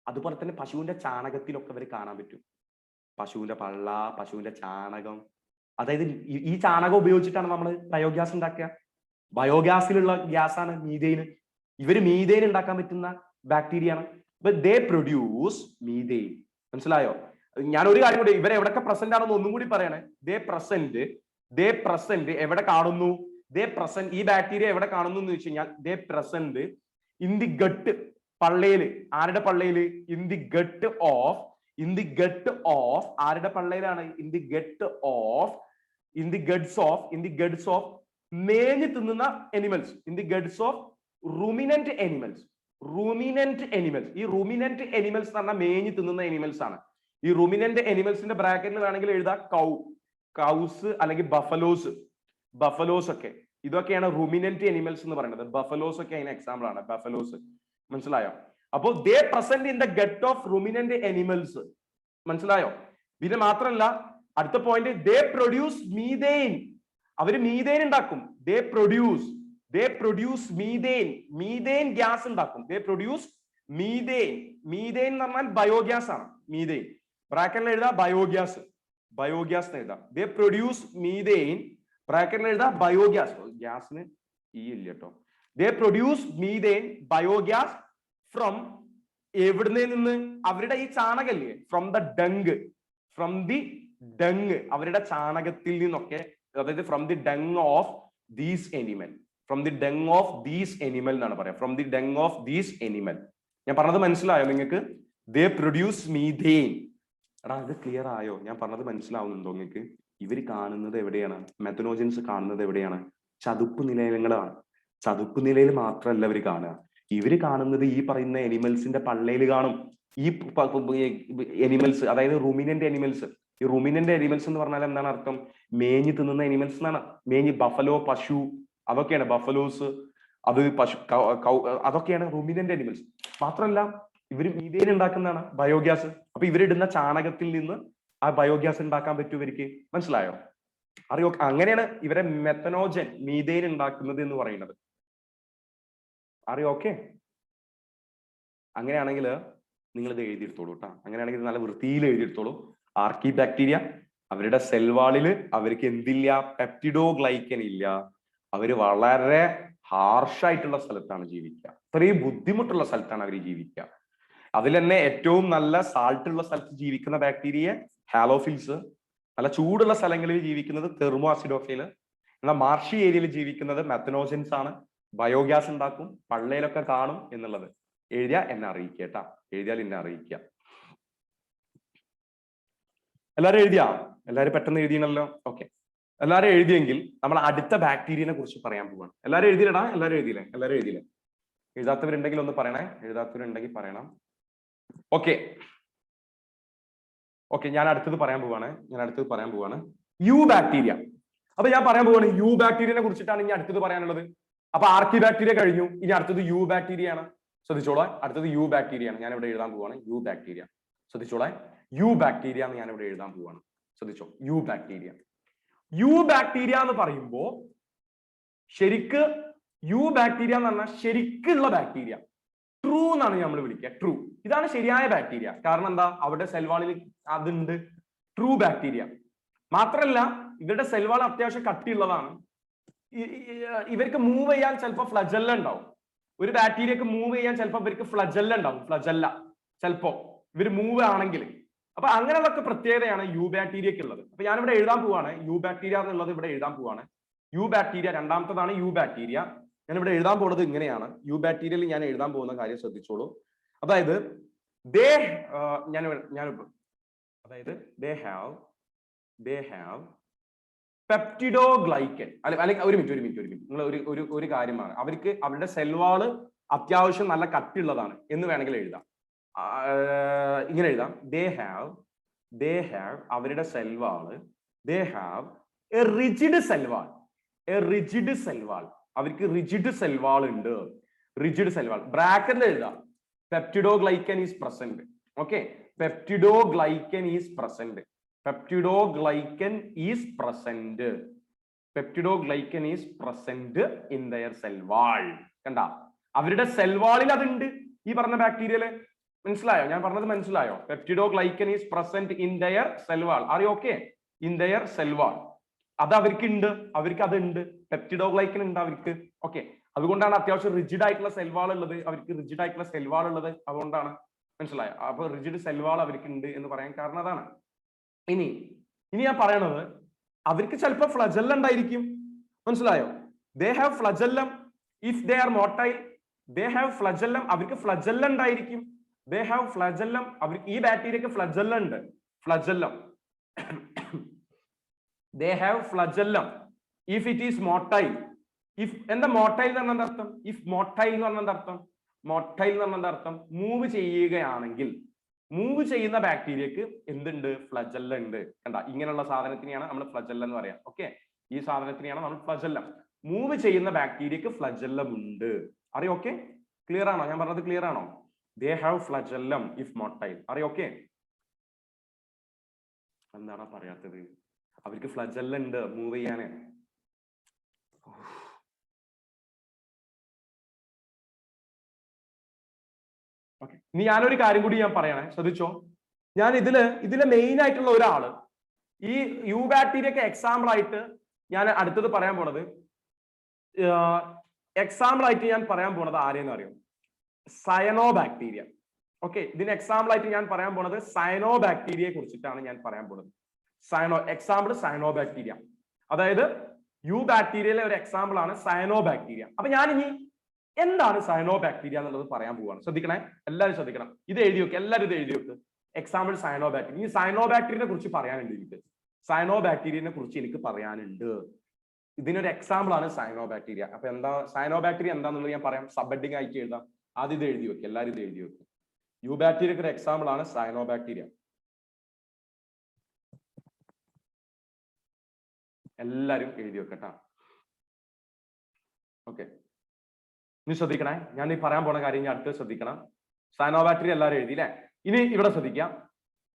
അതുപോലെ തന്നെ പശുവിന്റെ ചാണകത്തിലൊക്കെ ഇവർ കാണാൻ പറ്റും. പശുവിന്റെ പള്ള, പശുവിന്റെ ചാണകം, അതായത് ഈ ചാണകം ഉപയോഗിച്ചിട്ടാണ് നമ്മൾ ബയോഗ്യാസ് ഉണ്ടാക്കുക. ബയോഗ്യാസിലുള്ള ഗ്യാസാണ് മീഥെയിൻ. ഇവര് മീഥെയിൻ ഉണ്ടാക്കാൻ പറ്റുന്ന ബാക്ടീരിയ ആണ്. ദേ പ്രൊഡ്യൂസ് മീഥെയിൻ. മനസ്സിലായോ? ഞാൻ ഒരു കാര്യം കൂടി, ഇവരെ എവിടെയൊക്കെ പ്രസന്റ് ആണെന്ന് ഒന്നും കൂടി പറയണേ. ദേ പ്രസന്റ് എവിടെ കാണുന്നു? ഈ ബാക്ടീരിയ എവിടെ കാണുന്നു എന്ന് വെച്ച് കഴിഞ്ഞാൽ they present in the gut, പള്ളയില്. ആരുടെ പള്ളയില്? ഇൻ ദി ഗട്ട് ഓഫ് ആരുടെ പള്ളയിലാണ്? ഇൻ ദി ഗഡ്സ് ഓഫ് മേഞ്ഞ് തിന്നുന്ന animals. In the guts of ruminant animals. ഈ റൂമിനന്റ് എനിമൽസ് എന്ന് പറഞ്ഞാൽ മേഞ്ഞ് തിന്നുന്ന എനിമൽസ് ആണ്. ഈ റൂമിനന്റ് എനിമൽസിന്റെ ബ്രാക്കറ്റിൽ വേണമെങ്കിൽ എഴുതാം കൗസ് അല്ലെങ്കിൽ ബഫലോസ് ഒക്കെ. ഇതൊക്കെയാണ് റൂമിനന്റ് എനിമൽസ് എന്ന് പറയുന്നത്. ബഫലോസ് ഒക്കെ അതിന് എക്സാമ്പിൾ ആണ്. ബഫലോസ്, മനസ്സിലായോ? അപ്പോ they present in the gut of ruminant animals. മനസ്സിലായോ? പിന്നെ മാത്രമല്ല അടുത്ത പോയിന്റ്, ദേ പ്രൊഡ്യൂസ് മീഥെയിൻ. അവര് മീഥെയിൻ ഉണ്ടാക്കും. ദേ പ്രൊഡ്യൂസ് മീഥെയിൻ ഗ്യാസ് ഉണ്ടാക്കും. ദേ പ്രൊഡ്യൂസ് മീഥെയിൻ എന്ന് പറഞ്ഞാൽ ബയോഗ്യാസ് ആണ്. മീഥെയിൻ ബ്രാക്കറ്റിൽ എഴുതാം ബയോഗ്യാസ് എന്ന് എഴുതാം. ദേ പ്രൊഡ്യൂസ് മീഥെയിൻ, ബ്രാക്കറ്റിൽ എഴുതാം ബയോഗ്യാസ്. ഗ്യാസിന് ഈ ഇല്ല കേട്ടോ. ദേ പ്രൊഡ്യൂസ് മീഥെയിൻ ബയോഗ്യാസ് ഫ്രം എവിടുന്ന് നിന്ന്? അവരുടെ ഈ ചാണകല്ലേ, ഫ്രം ദി ഡങ്, അവരുടെ ചാണകത്തിൽ നിന്നൊക്കെ, അതായത് from the dung of these animal എന്നാണ് പറയാം. From the dung of these animal. ഞാൻ പറഞ്ഞത് മനസ്സിലായോ നിങ്ങൾക്ക്? ദേ പ്രൊഡ്യൂസ് മീഥെയിൻ. എടാ ഇത് ക്ലിയർ ആയോ? ഞാൻ പറഞ്ഞത് മനസ്സിലാവുന്നുണ്ടോ നിങ്ങൾക്ക്? ഇവര് കാണുന്നത് എവിടെയാണ്? മെത്തനോജൻസ് കാണുന്നത് എവിടെയാണ്? ചതുപ്പ് നിലയങ്ങളാണ്. ചതുപ്പ് നിലയിൽ മാത്രമല്ല ഇവര് കാണുക. ഇവര് കാണുന്നത് ഈ പറയുന്ന എനിമൽസിന്റെ പള്ളയിൽ കാണും. ഈ എനിമൽസ്, അതായത് റൂമിനന്റ് എനിമൽസ്. ഈ റൂമിനന്റ് എനിമൽസ് എന്ന് പറഞ്ഞാൽ എന്താണ് അർത്ഥം? മേഞ്ഞ് തിന്നുന്ന എനിമൽസ് എന്നാണ്. ബഫലോ, പശു, അതൊക്കെയാണ് ബഫലോസ്. അത് പശു, അതൊക്കെയാണ് റൂമിനന്റ് എനിമൽസ്. മാത്രമല്ല ഇവര് മീഥെയിൻ ഉണ്ടാക്കുന്നതാണ്, ബയോഗ്യാസ്. അപ്പൊ ഇവരിടുന്ന ചാണകത്തിൽ നിന്ന് ആ ബയോഗ്യാസ് ഉണ്ടാക്കാൻ പറ്റും ഇവർക്ക്. മനസ്സിലായോ? അറിയോ? അങ്ങനെയാണ് ഇവരെ മെത്തനോജൻ, മീഥെയിൻ ഉണ്ടാക്കുന്നത് എന്ന് പറയുന്നത്. അറിയോ? ഓക്കെ, അങ്ങനെയാണെങ്കിൽ നിങ്ങൾ ഇത് എഴുതിയെടുത്തോളൂ കേട്ടോ. അങ്ങനെയാണെങ്കിൽ നല്ല വൃത്തിയിൽ എഴുതിയെടുത്തോളൂ. ആർക്കി ബാക്ടീരിയ, അവരുടെ സെൽവാളില് അവർക്ക് എന്തില്ല? പെപ്റ്റിഡോഗ്ലൈക്കൻ ഇല്ല. അവര് വളരെ ഹാർഷായിട്ടുള്ള സ്ഥലത്താണ് ജീവിക്കുക. അത്രയും ബുദ്ധിമുട്ടുള്ള സ്ഥലത്താണ് അവർ ജീവിക്കുക. അതിൽ തന്നെ ഏറ്റവും നല്ല സാൾട്ട് ഉള്ള സ്ഥലത്ത് ജീവിക്കുന്ന ബാക്ടീരിയ ഹാലോഫിൽസ്. നല്ല ചൂടുള്ള സ്ഥലങ്ങളിൽ ജീവിക്കുന്നത് തെർമോ അസിഡോഫൈല്. എന്നാൽ മാർഷി ഏരിയയിൽ ജീവിക്കുന്നത് മെത്തനോജൻസ് ആണ്. ബയോഗ്യാസ് ഉണ്ടാക്കും, പള്ളയിലൊക്കെ കാണും എന്നുള്ളത് എഴുതിയാൽ എന്നെ അറിയിക്കുക കേട്ടാ. എഴുതിയാൽ എന്നെ അറിയിക്കുക. എല്ലാരും എഴുതിയാ? എല്ലാരും പെട്ടെന്ന് എഴുതിയണല്ലോ. ഓക്കെ, എല്ലാരും എഴുതിയെങ്കിൽ നമ്മൾ അടുത്ത ബാക്ടീരിയനെ കുറിച്ച് പറയാൻ പോവാണ്. എല്ലാരും എഴുതിയില്ലടാ? എല്ലാരും എഴുതിയില്ലേ? എഴുതാത്തവരുണ്ടെങ്കിൽ ഒന്ന് പറയണേ. എഴുതാത്തവരുണ്ടെങ്കിൽ പറയണം. ഓക്കെ, ഞാൻ അടുത്തത് പറയാൻ പോവാണ്. Eubacteria. അപ്പൊ ഞാൻ പറയാൻ പോവാണ് യു ബാക്ടീരിയനെ കുറിച്ചിട്ടാണ് ഇനി അടുത്തത് പറയാനുള്ളത്. അപ്പൊ ആർക്കി ബാക്ടീരിയ കഴിഞ്ഞു. ഇനി അടുത്തത് യു ബാക്ടീരിയ ആണ്. ശ്രദ്ധിച്ചോളാം, അടുത്തത് യു ബാക്ടീരിയ ആണ്. ഞാൻ ഇവിടെ എഴുതാൻ പോവാണ് യു ബാക്ടീരിയ. ശ്രദ്ധിച്ചോളാം, യു ബാക്ടീരിയ എന്ന് ഞാൻ ഇവിടെ എഴുതാൻ പോവാണ്. ശ്രദ്ധിച്ചോ, യു ബാക്ടീരിയ എന്ന് പറയുമ്പോ ശരിക്ക് യു ബാക്ടീരിയ എന്ന് പറഞ്ഞാൽ ശരിക്കുള്ള ബാക്ടീരിയ, ട്രൂ എന്നാണ് നമ്മൾ വിളിക്കുക. ട്രൂ, ഇതാണ് ശരിയായ ബാക്ടീരിയ. കാരണം എന്താ? അവിടെ സെൽവാളിൽ അതുണ്ട്, ട്രൂ ബാക്ടീരിയ. മാത്രല്ല ഇവരുടെ സെൽവാൾ അത്യാവശ്യം കട്ടിയുള്ളതാണ്. ഇവർക്ക് മൂവ് ചെയ്യാൻ ചിലപ്പോൾ ഫ്ലജല്ല ഉണ്ടാവും. ഒരു ബാക്ടീരിയക്ക് മൂവ് ചെയ്യാൻ ചിലപ്പോൾ ഇവർക്ക് ഫ്ലജല്ല ഉണ്ടാവും. ചിലപ്പോ ഇവർ മൂവ് ആണെങ്കിൽ. അപ്പൊ അങ്ങനെയുള്ളൊക്കെ പ്രത്യേകതയാണ് യു ബാക്ടീരിയക്ക് ഉള്ളത്. അപ്പൊ ഞാനിവിടെ എഴുതാൻ പോവാണ് യു ബാക്ടീരിയ എന്നുള്ളത്. ഇവിടെ എഴുതാൻ പോവാണ് യു ബാക്ടീരിയ. രണ്ടാമത്തതാണ് യു ബാക്ടീരിയ. ഞാൻ ഇവിടെ എഴുതാൻ പോകുന്നത് ഇങ്ങനെയാണ്. യു ബാക്ടീരിയയിൽ ഞാൻ എഴുതാൻ പോകുന്ന കാര്യം ശ്രദ്ധിച്ചോളൂ. അതായത് ദേ ഹാവ് പെപ്റ്റിഡോഗ്ലൈക്കൻ. അല്ലെങ്കിൽ ഒരു മിനിറ്റ് നിങ്ങൾ ഒരു കാര്യമാണ്. അവർക്ക് അവരുടെ സെൽവാള് അത്യാവശ്യം നല്ല കട്ടിയുള്ളതാണ് എന്ന് വേണമെങ്കിൽ എഴുതാം. ഇങ്ങനെ എഴുതാം, ദേ ഹാവ് they have അവരുടെ cell wall they have a rigid cell wall. A rigid cell wall. അവർക്ക് റിജിഡ് സെൽ വാൾ ഉണ്ട്. റിജിഡ് സെൽ വാൾ ബ്രാക്കറ്റിൽ എഴുതാം. Peptidoglycan is present. Okay, peptidoglycan is present. Peptidoglycan is present. Peptidoglycan is present in their cell wall. കണ്ട, അവരുടെ cell വാളിൽ അതുണ്ട്. ഈ പറഞ്ഞ ബാക്ടീരിയയില് മനസ്സിലായോ? ഞാൻ പറഞ്ഞത് മനസ്സിലായോ? Peptidoglycan is present in their cell wall. R you okay? In their cell wall അത് അവർക്ക് ഉണ്ട്. അവർക്ക് അതുണ്ട്. പെപ്റ്റിഡോഗ്ലൈക്കൻ ഉണ്ട് അവർക്ക്. ഓക്കെ, അതുകൊണ്ടാണ് അത്യാവശ്യം റിജിഡ് ആയിട്ടുള്ള സെൽവാൾ ഉള്ളത്. അവർക്ക് റിജിഡ് ആയിട്ടുള്ള സെൽവാൾ ഉള്ളത് അതുകൊണ്ടാണ്. മനസ്സിലായോ? അപ്പൊ റിജിഡ് സെൽവാൾ അവർക്ക് ഉണ്ട് എന്ന് പറയാൻ കാരണം അതാണ്. ഇനി ഞാൻ പറയണത് അവർക്ക് ചിലപ്പോൾ ഫ്ലജെല്ലം ഉണ്ടായിരിക്കും. മനസ്സിലായോ? They have flagellum if they are motile. They have flagellum. അവർക്ക് ഫ്ലജെല്ലം ഉണ്ടായിരിക്കും. They have flagellum. അവർക്ക് ഈ ബാക്ടീരിയക്ക് ഫ്ലജെല്ലം ഉണ്ട്. Flagellum. they have flagellum if it is motile. if എന്താ motile എന്ന് പറഞ്ഞാൽ അർത്ഥം? if motile എന്ന് പറഞ്ഞാൽ അർത്ഥം, motile എന്ന് പറഞ്ഞാൽ അർത്ഥം മൂവ് ചെയ്യുകയാണെങ്കിൽ, മൂവ് ചെയ്യുന്ന ബാക്ടീരിയക്ക് എന്തുണ്ട്? ഫ്ലജെല്ലം ഉണ്ട്. കണ്ട, ഇങ്ങനെയുള്ള സാധനത്തിനെയാണ് നമ്മൾ ഫ്ലജെല്ലം എന്ന് പറയാം. ഓക്കെ, ഈ സാധനത്തിനെയാണ് നമ്മൾ ഫ്ലജെല്ലം. മൂവ് ചെയ്യുന്ന ബാക്ടീരിയക്ക് ഫ്ലജെല്ലം ഉണ്ട്. അറിയോ? ഓക്കെ, ക്ലിയർ ആണോ? ഞാൻ പറഞ്ഞത് ക്ലിയർ ആണോ? they have flagellum if motile. അറിയോ? ഓക്കെ, എന്താണ് പറയാത്തത്? അവർക്ക് ഫ്ലജെല്ലം ഉണ്ട് മൂവ് ചെയ്യാന്. ഓക്കെ, ഇനി ഞാനൊരു കാര്യം കൂടി ഞാൻ പറയണേ, ശ്രദ്ധിച്ചോ. ഞാൻ ഇതിലെ മെയിൻ ആയിട്ടുള്ള ഒരാള് ഈ യു ബാക്ടീരിയക്ക് എക്സാമ്പിൾ ആയിട്ട് ഞാൻ അടുത്തത് പറയാൻ പോണത്, എക്സാമ്പിൾ ആയിട്ട് ഞാൻ പറയാൻ പോണത് ആരെയെന്ന് അറിയോ? Cyano bacteria. ഓക്കെ, ഇതിന് എക്സാമ്പിൾ ആയിട്ട് ഞാൻ പറയാൻ പോണത് സയനോ ബാക്ടീരിയയെ കുറിച്ചിട്ടാണ് ഞാൻ പറയാൻ പോണത്. Cyano example cyano bacteria. അതായത് യു ബാക്ടീരിയയിലെ ഒരു എക്സാമ്പിൾ ആണ് സയനോ ബാക്ടീരിയ. അപ്പൊ ഞാൻ ഇനി എന്താണ് സയനോ ബാക്ടീരിയ എന്നുള്ളത് പറയാൻ പോവാണ്. ശ്രദ്ധിക്കണേ, എല്ലാവരും ശ്രദ്ധിക്കണം. ഇത് എഴുതി വെക്കുക, എല്ലാവരും ഇത് എഴുതി വെക്കുക. Example cyano bacteria. ഇനി സയനോ ബാക്ടീരിയനെ കുറിച്ച് പറയാനുണ്ട് എനിക്ക്. സയനോ ബാക്ടീരിയനെ കുറിച്ച് എനിക്ക് പറയാനുണ്ട്. ഇതിനൊരു എക്സാമ്പിൾ ആണ് സയനോ ബാക്ടീരിയ. അപ്പൊ എന്താ സയനോ ബാക്ടീരിയ എന്താണെന്നുള്ളത് ഞാൻ പറയാം. സബ് ഹെഡിങ് ആയിട്ട് എഴുതാം. ആദ്യം ഇത് എഴുതി വെക്കുക, എല്ലാവരും ഇത് എഴുതി വെക്കുക. യു ബാക്ടീരിയക്ക് ഒരു എക്സാമ്പിൾ ആണ് സയനോ ബാക്ടീരിയ. എല്ലാരും എഴുതി വെക്കട്ടാ. ഓക്കെ, ഇനി ശ്രദ്ധിക്കണേ, ഞാൻ ഈ പറയാൻ പോണ കാര്യം ഞാൻ അടുത്ത് ശ്രദ്ധിക്കണം. സയനോ ബാക്ടീരിയ എല്ലാവരും എഴുതിയില്ലേ? ഇനി ഇവിടെ ശ്രദ്ധിക്കാം.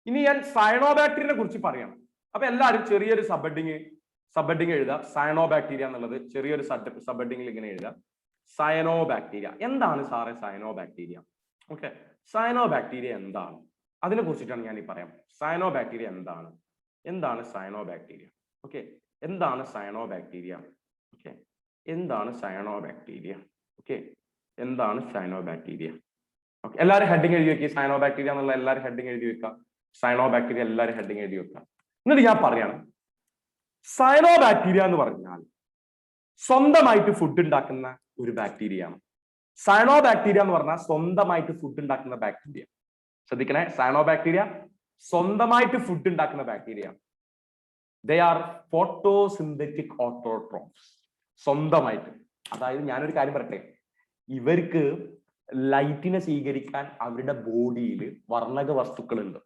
ഇനി ഞാൻ സയനോ ബാക്ടീരിയനെ കുറിച്ച് പറയാം. അപ്പൊ എല്ലാവരും ചെറിയൊരു സബ് ഹെഡിങ് എഴുതാം. സയനോ ബാക്ടീരിയ എന്നുള്ളത് ചെറിയൊരു സബ് ഹെഡിങ്ങിൽ ഇങ്ങനെ എഴുതാം. Cyano bacteria. എന്താണ് സാറേ cyano bacteria? Okay, cyano bacteria എന്താണ്? അതിനെ കുറിച്ചിട്ടാണ് ഞാൻ ഈ പറയാം. സയനോ ബാക്ടീരിയ എന്താണ്? എന്താണ് സയനോ ബാക്ടീരിയ? ഓക്കെ, എന്താണ് സയനോ ബാക്ടീരിയ? ഓക്കെ, എന്താണ് സയനോ ബാക്ടീരിയ? ഓക്കെ, എന്താണ് സയനോ ബാക്ടീരിയ? ഓക്കെ, എല്ലാവരും ഹെഡിങ് എഴുതി വെക്കുക. സയനോ ബാക്ടീരിയ എന്നുള്ള എല്ലാവരും ഹെഡിങ് എഴുതി വെക്കുക. സയനോ ബാക്ടീരിയ എല്ലാവരും ഹെഡിങ് എഴുതി വെക്കുക. എന്നിട്ട് ഞാൻ പറയാണ്, സയനോ ബാക്ടീരിയ എന്ന് പറഞ്ഞാൽ സ്വന്തമായിട്ട് ഫുഡ് ഉണ്ടാക്കുന്ന ഒരു ബാക്ടീരിയയാണ്. സയനോ ബാക്ടീരിയ എന്ന് പറഞ്ഞാൽ സ്വന്തമായിട്ട് ഫുഡ് ഉണ്ടാക്കുന്ന ബാക്ടീരിയ. ശ്രദ്ധിക്കണേ, സയനോ ബാക്ടീരിയ സ്വന്തമായിട്ട് ഫുഡ് ഉണ്ടാക്കുന്ന bacteria. They are photosynthetic autotrophs. സ്വന്തമായിട്ട്. അതായത് ഞാനൊരു കാര്യം പറയട്ടെ, ഇവർക്ക് ലൈറ്റിനെ സ്വീകരിക്കാൻ അവരുടെ ബോഡിയിൽ വർണ്ണക വസ്തുക്കളുണ്ട്.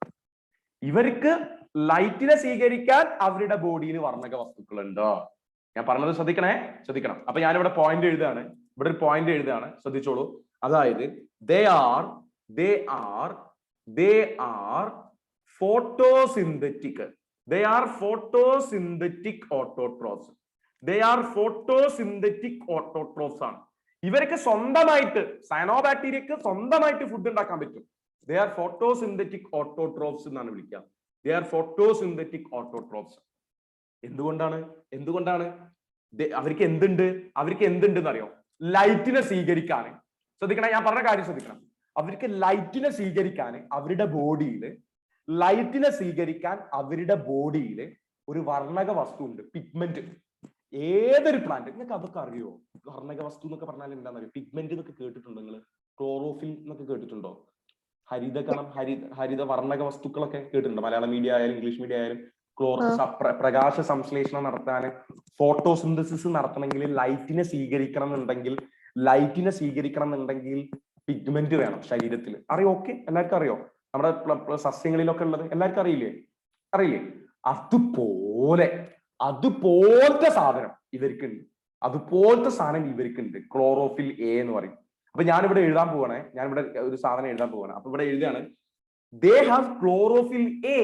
ഇവർക്ക് ലൈറ്റിനെ സ്വീകരിക്കാൻ അവരുടെ ബോഡിയിൽ വർണ്ണക വസ്തുക്കളുണ്ട്. ഞാൻ പറഞ്ഞത് ശ്രദ്ധിക്കണം. അപ്പൊ ഞാനിവിടെ പോയിന്റ് എഴുതാണ്. ഇവിടെ ഒരു പോയിന്റ് എഴുതാണ്, ശ്രദ്ധിച്ചോളൂ. അതായത് they are photosynthetic. They are photosynthetic autotrophs. They are photosynthetic autotrophs ആണ്. ഇവർക്ക് സ്വന്തമായിട്ട്, സയനോ ബാക്ടീരിയക്ക് സ്വന്തമായിട്ട് ഫുഡ് ഉണ്ടാക്കാൻ പറ്റും. They are photosynthetic autotrophs എന്നാണ് വിളിക്കുക. They are photosynthetic autotrophs. എന്തുകൊണ്ടാണ്? അവർക്ക് എന്തുണ്ടെന്ന് അറിയോ? ലൈറ്റിനെ സ്വീകരിക്കാൻ. ശ്രദ്ധിക്കണം, ഞാൻ പറഞ്ഞ കാര്യം ശ്രദ്ധിക്കണം. അവർക്ക് ലൈറ്റിനെ സ്വീകരിക്കാൻ അവരുടെ ബോഡിയിൽ ഒരു വർണ്ണക വസ്തു ഉണ്ട്, പിഗ്മെന്റ്. ഏതൊരു പ്ലാന്റ്, നിങ്ങൾക്ക് അതൊക്കെ അറിയോ? വർണ്ണക വസ്തു എന്നൊക്കെ പറഞ്ഞാൽ എന്താണെന്നറിയോ? പിഗ്മെന്റ് എന്നൊക്കെ കേട്ടിട്ടുണ്ടോ നിങ്ങൾ? ക്ലോറോഫിൽ എന്നൊക്കെ കേട്ടിട്ടുണ്ടോ? ഹരിത വർണ്ണക വസ്തുക്കളൊക്കെ കേട്ടിട്ടുണ്ടോ? മലയാളം മീഡിയ ആയാലും ഇംഗ്ലീഷ് മീഡിയ ആയാലും പ്രകാശ സംശ്ലേഷണം നടത്താൻ, ഫോട്ടോസിന്തസിസ് നടത്തണമെങ്കിൽ, ലൈറ്റിനെ സ്വീകരിക്കണം എന്നുണ്ടെങ്കിൽ പിഗ്മെന്റ് വേണം ശരീരത്തിൽ. അറിയോ? ഓക്കെ, എല്ലാവർക്കും അറിയോ? നമ്മുടെ സസ്യങ്ങളിലൊക്കെ ഉള്ളത് എല്ലാവർക്കും അറിയില്ലേ? അറിയില്ലേ? അതുപോലത്തെ സാധനം ഇവർക്കുണ്ട്. അതുപോലത്തെ സാധനം ഇവർക്കുണ്ട്. ക്ലോറോഫിൽ എ എന്ന് പറയും. അപ്പൊ ഞാനിവിടെ എഴുതാൻ പോവാണേ, ഞാനിവിടെ ഒരു സാധനം എഴുതാൻ പോവാണ്. അപ്പൊ ഇവിടെ എഴുതുകയാണ്, they have chlorophyll A.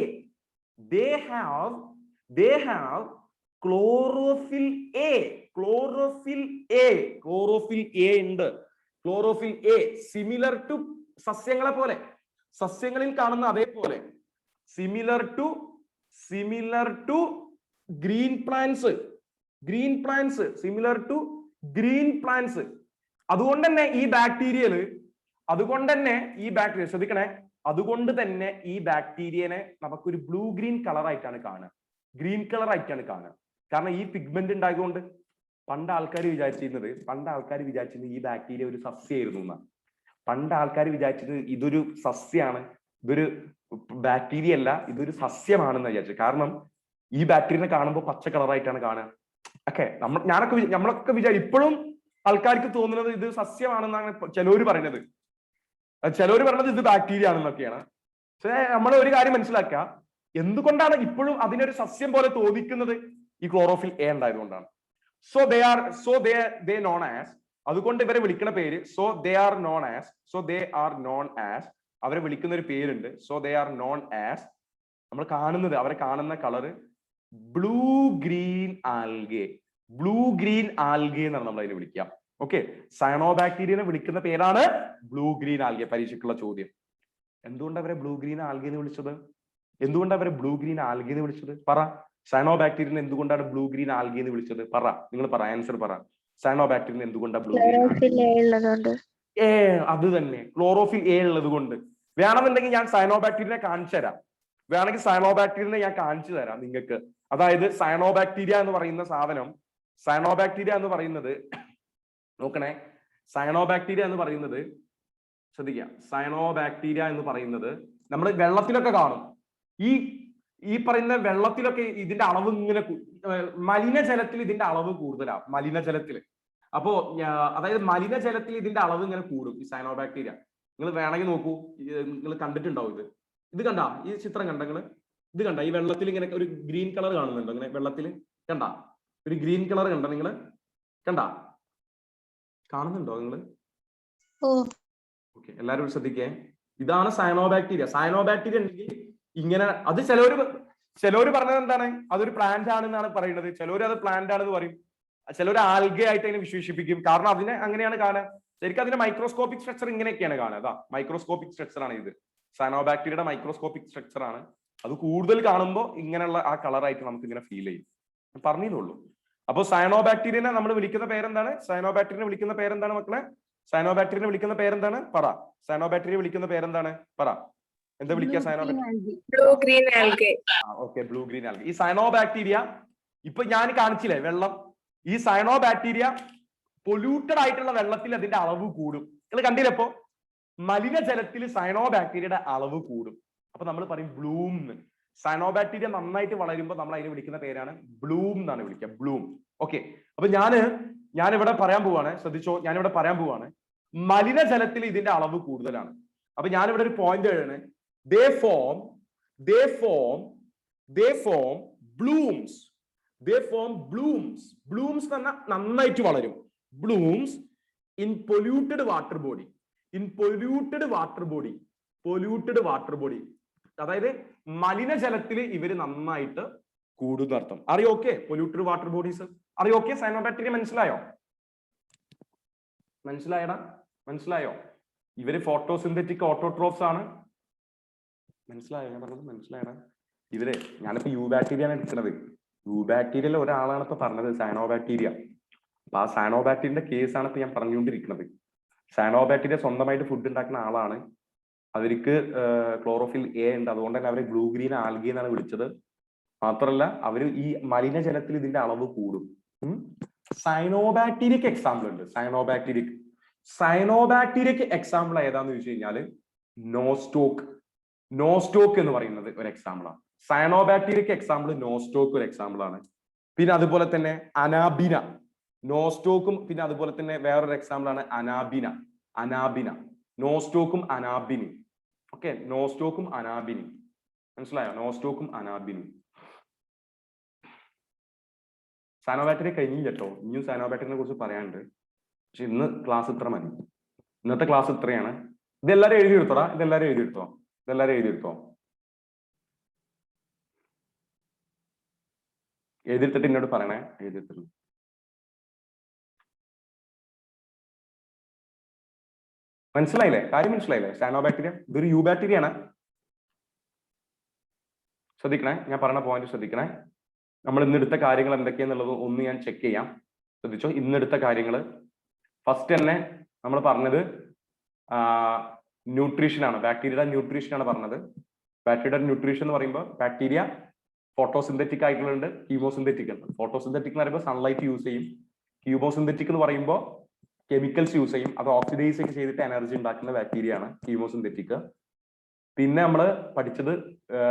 they have chlorophyll A. chlorophyll A ഉണ്ട്. chlorophyll A സിമിലർ ടു സസ്യങ്ങളെ പോലെ, സസ്യങ്ങളിൽ കാണുന്ന അതേപോലെ, similar to green plants, similar to green plants. അതുകൊണ്ട് തന്നെ ഈ ബാക്ടീരിയയില്, ശ്രദ്ധിക്കണേ, അതുകൊണ്ട് തന്നെ ഈ ബാക്ടീരിയനെ നമുക്കൊരു ബ്ലൂ ഗ്രീൻ കളർ ആയിട്ടാണ് കാണുക, ഗ്രീൻ കളർ ആയിട്ടാണ് കാണുക. കാരണം ഈ പിഗ്മെന്റ് ഉണ്ടായതുകൊണ്ട്. പണ്ട് ആൾക്കാർ വിചാരിച്ചിരുന്നത് ഈ ബാക്ടീരിയ ഒരു സസ്യമായിരുന്നു എന്നാണ്. പണ്ട് ആൾക്കാർ വിചാരിച്ചത് ഇതൊരു സസ്യമാണ്, ഇതൊരു ബാക്ടീരിയ അല്ല, ഇതൊരു സസ്യമാണെന്ന് വിചാരിച്ചു. കാരണം ഈ ബാക്ടീരിയനെ കാണുമ്പോൾ പച്ച കളറായിട്ടാണ് കാണുക. ഓക്കെ, നമ്മളൊക്കെ ഇപ്പോഴും ആൾക്കാർക്ക് തോന്നുന്നത് ഇത് സസ്യമാണെന്നാണ് ചിലവര് പറയുന്നത്. ഇത് ബാക്ടീരിയ ആണെന്നൊക്കെയാണ്. പക്ഷേ നമ്മൾ ഒരു കാര്യം മനസ്സിലാക്കുക, എന്തുകൊണ്ടാണ് ഇപ്പോഴും അതിനൊരു സസ്യം പോലെ തോന്നിക്കുന്നത്? ഈ ക്ലോറോഫിൽ എ ഉണ്ടായതുകൊണ്ടാണ്. ദേ നോൺ ആസ്, അതുകൊണ്ട് ഇവരെ വിളിക്കുന്ന പേര് ദേ ആർ നോൺ ആസ്, അവരെ വിളിക്കുന്ന ഒരു പേരുണ്ട്. ദേ ആർ നോൺ ആസ്, നമ്മൾ കാണുന്നത്, അവരെ കാണുന്ന കളറ് ബ്ലൂ ഗ്രീൻ ആൽഗെ എന്നാണ് നമ്മൾ അതിനെ വിളിക്കുക. ഓക്കെ, സയനോബാക്ടീരിയനെ വിളിക്കുന്ന പേരാണ് ബ്ലൂ ഗ്രീൻ ആൽഗെ. പരീക്ഷയ്ക്കുള്ള ചോദ്യം, എന്തുകൊണ്ട് അവരെ ബ്ലൂ ഗ്രീൻ ആൽഗെ എന്ന് വിളിച്ചത്? പറ. സയനോബാക്ടീരിയനെ എന്തുകൊണ്ടാണ് ബ്ലൂ ഗ്രീൻ ആൽഗെ എന്ന് വിളിച്ചത്? പറ, നിങ്ങൾ പറ, ആൻസർ പറ. സയനോബാക്ടീരിയനെ എന്തുകൊണ്ടാണ് ബ്ലൂ ഗ്രീൻ? അത് തന്നെ, ക്ലോറോഫിൽ എ ഉള്ളത് കൊണ്ട്. വേണമെന്നുണ്ടെങ്കിൽ ഞാൻ സയനോബാക്ടീരിയനെ കാണിച്ചു തരാം. നിങ്ങൾക്ക്. അതായത് സയനോബാക്ടീരിയ എന്ന് പറയുന്ന സാധനം, നോക്കണേ, സയനോബാക്ടീരിയ എന്ന് പറയുന്നത് ശ്രദ്ധിക്കുക, സയനോബാക്ടീരിയ എന്ന് പറയുന്നത് നമ്മൾ വെള്ളത്തിലൊക്കെ കാണും. ഈ പറയുന്ന വെള്ളത്തിലൊക്കെ ഇതിന്റെ അളവ് ഇങ്ങനെ, മലിനജലത്തിൽ ഇതിന്റെ അളവ് കൂടുതലാണ്. അപ്പോ അതായത് മലിനജലത്തിൽ ഇതിന്റെ അളവ് ഇങ്ങനെ കൂടും, ഈ സയനോബാക്ടീരിയ. നിങ്ങൾ വേണമെങ്കിൽ നോക്കൂ, നിങ്ങൾ കണ്ടിട്ടുണ്ടാവും ഇത് കണ്ട, ഈ ചിത്രം കണ്ട നിങ്ങൾ? ഇത് കണ്ട, ഈ വെള്ളത്തിൽ ഇങ്ങനെ ഒരു ഗ്രീൻ കളർ കാണുന്നുണ്ടോ? ഇങ്ങനെ വെള്ളത്തിൽ കണ്ട ഒരു ഗ്രീൻ കളർ കണ്ട നിങ്ങൾ? കാണുന്നുണ്ടോ നിങ്ങൾ? ഓക്കെ, എല്ലാവരും ശ്രദ്ധിക്കേ, ഇതാണ് സയനോബാക്ടീരിയ. ഉണ്ടെങ്കിൽ ഇങ്ങനെ, അത് ചിലവര് പറഞ്ഞത് എന്താണ്, അതൊരു പ്ലാന്റ് ആണെന്നാണ് പറയുന്നത്. ചിലവർ അത് പ്ലാന്റ് ആണെന്ന് പറയും, ചിലവർ ആൽഗെ ആയിട്ട് അതിനെ വിശേഷിപ്പിക്കും. കാരണം അതിനെ അങ്ങനെയാണ് കാണുക. ശരിക്കും അതിന്റെ മൈക്രോസ്കോപ്പിക് സ്ട്രക്ചർ ഇങ്ങനെയൊക്കെയാണ് കാണുക. അതാ മൈക്രോസ്കോപ്പിക് സ്ട്രക്ചർ ആണ് ഇത്. സയനോബാക്ടീരിയയുടെ മൈക്രോസ്കോപ്പിക് സ്ട്രക്ചർ ആണ്. അത് കൂടുതൽ കാണുമ്പോൾ ഇങ്ങനെയുള്ള ആ കളറായിട്ട് നമുക്ക് ഇങ്ങനെ ഫീൽ ചെയ്യും. പറഞ്ഞതേ. അപ്പൊ സയനോബാക്ടീരിയനെ നമ്മൾ വിളിക്കുന്ന പേരെന്താണ്? മക്കളെ? സയനോബാക്ടീരിയനെ വിളിക്കുന്ന പേരെന്താണ്? പറ. സയനോബാക്ടീരിയ വിളിക്കുന്ന പേരെന്താണ്? പറ. എന്താ വിളിക്കുക cyanobacteria? Okay, blue green algae. ഈ സയനോബാക്ടീരിയ ഇപ്പൊ ഞാൻ കാണിച്ചില്ലേ വെള്ളം, ഈ സയനോബാക്ടീരിയ പൊല്യൂട്ടഡ് ആയിട്ടുള്ള വെള്ളത്തിൽ അതിന്റെ അളവ് കൂടും. നിങ്ങൾ കണ്ടില്ലപ്പോ? മലിനജലത്തിൽ സയനോബാക്ടീരിയയുടെ അളവ് കൂടും. അപ്പൊ നമ്മൾ പറയും ബ്ലൂം. സയനോബാക്ടീരിയ നന്നായിട്ട് വളരുമ്പോൾ നമ്മൾ അതിനെ വിളിക്കുന്ന പേരാണ് ബ്ലൂം എന്നാണ് വിളിക്കുക, ബ്ലൂം. ഓക്കെ, അപ്പൊ ഞാനിവിടെ പറയാൻ പോവാണ്, ശ്രദ്ധിച്ചോ, ഞാനിവിടെ പറയാൻ പോവാണ്, മലിനജലത്തിൽ ഇതിന്റെ അളവ് കൂടുതലാണ്. അപ്പൊ ഞാനിവിടെ ഒരു പോയിന്റ് എഴുതാണ്, they form blooms. ബ്ലൂംസ് നന്നായിട്ട് വളരും. Blooms in polluted water body. അതായത് മലിനജലത്തിൽ ഇവര് നന്നായിട്ട് കൂടുന്ന അർത്ഥം. അറിയോ? ഓക്കെ, പൊല്യൂട്ടഡ് വാട്ടർ ബോഡീസ് അറിയോ? ഓക്കെ, സയനോബാക്ടീരിയ മനസ്സിലായോ? ഇവര് ഫോട്ടോസിന്തറ്റിക് ഓട്ടോട്രോഫ്സ് ആണ്. മനസ്സിലായോ ഞാൻ പറഞ്ഞത്? മനസ്സിലായടാ? ഇവര്, ഞാനിപ്പോ യു ബാക്ടീരിയാണ് എടുക്കുന്നത്. യു ബാക്ടീരിയയിലെ ഒരാളാണ് ഇപ്പൊ പറഞ്ഞത് സയനോബാക്ടീരിയ. അപ്പൊ ആ സയനോബാക്ടീരിയന്റെ കേസാണ് ഇപ്പൊ ഞാൻ പറഞ്ഞുകൊണ്ടിരിക്കുന്നത്. സയനോബാക്ടീരിയ സ്വന്തമായിട്ട് ഫുഡ് ഉണ്ടാക്കുന്ന ആളാണ്. അവർക്ക് ക്ലോറോഫിൽ എ ഉണ്ട്, അതുകൊണ്ട് തന്നെ അവരെ ബ്ലൂ ഗ്രീൻ ആൽഗെ എന്നാണ് വിളിച്ചത്. മാത്രമല്ല അവര് ഈ മലിനജലത്തിൽ ഇതിന്റെ അളവ് കൂടും. സയനോബാക്ടീരിയക്ക് എക്സാമ്പിൾ ഉണ്ട്. സയനോബാക്ടീരിയക്ക് എക്സാമ്പിൾ ഏതാന്ന് ചോദിച്ചു കഴിഞ്ഞാല് നോസ്റ്റോക്ക് എന്ന് പറയുന്നത് ഒരു എക്സാമ്പിൾ ആണ്. സയനോബാക്ടീരിയക്ക് എക്സാമ്പിൾ നോസ്റ്റോക്ക് ഒരു എക്സാമ്പിൾ ആണ്. പിന്നെ അതുപോലെ തന്നെ അനാബിന, നോസ്റ്റോക്കും പിന്നെ അതുപോലെ തന്നെ വേറൊരു എക്സാമ്പിൾ ആണ് അനാബിന. നോസ്റ്റോക്കും അനാബിനി. ഓക്കെ, നോസ്റ്റോക്കും അനാബിനി. മനസ്സിലായോ? നോസ്റ്റോക്കും അനാബിനും. സാനോബാക്ടീരിയ കഴിഞ്ഞില്ല കേട്ടോ, ഇനിയും സാനോബാക്ടീരിയനെ കുറിച്ച് പറയാനുണ്ട്. പക്ഷെ ഇന്ന് ക്ലാസ് ഇത്ര മതി. ഇന്നത്തെ ക്ലാസ് ഇത്രയാണ്. ഇതെല്ലാരും എഴുതിയെടുത്തോടാ, ഇതെല്ലാരും എഴുതിയെടുത്തോ, ഇതെല്ലാരും എഴുതിയെടുത്തോ. എഴുതിയെടുത്തിട്ട് എന്നോട് പറയണേ, എഴുതിയെടുത്തിട്ടുണ്ട്. മനസ്സിലായില്ലേ? കാര്യം മനസ്സിലായില്ലേ? സാനോബാക്ടീരിയ ഇതൊരു യു ബാക്ടീരിയ ആണ്. ശ്രദ്ധിക്കണേ, ഞാൻ പറഞ്ഞ പോയിന്റ് ശ്രദ്ധിക്കണേ. നമ്മൾ ഇന്നെടുത്ത കാര്യങ്ങൾ എന്തൊക്കെയാന്നുള്ളത് ഒന്ന് ഞാൻ ചെക്ക് ചെയ്യാം. ശ്രദ്ധിച്ചോ, ഇന്നെടുത്ത കാര്യങ്ങൾ ഫസ്റ്റ് തന്നെ നമ്മൾ പറഞ്ഞത് ന്യൂട്രീഷൻ ആണ്. ബാക്ടീരിയയുടെ ന്യൂട്രീഷൻ ആണ് പറഞ്ഞത്. ബാക്ടീരിയയുടെ ന്യൂട്രീഷൻ എന്ന് പറയുമ്പോൾ ബാക്ടീരിയ ഫോട്ടോസിന്തറ്റിക് ആയിട്ടുള്ളത്, കീമോസിന്തറ്റിക് ഉണ്ട്. ഫോട്ടോസിന്തറ്റിക് എന്ന് പറയുമ്പോൾ സൺലൈറ്റ് യൂസ് ചെയ്യും. കീമോസിന്തറ്റിക് എന്ന് പറയുമ്പോൾ കെമിക്കൽസ് യൂസ് ചെയ്യും. അത് ഓക്സിഡൈസ് ഒക്കെ ചെയ്തിട്ട് എനർജി ഉണ്ടാക്കുന്ന ബാക്ടീരിയ ആണ് കീമോസിന്തറ്റിക്. പിന്നെ നമ്മൾ പഠിച്ചത്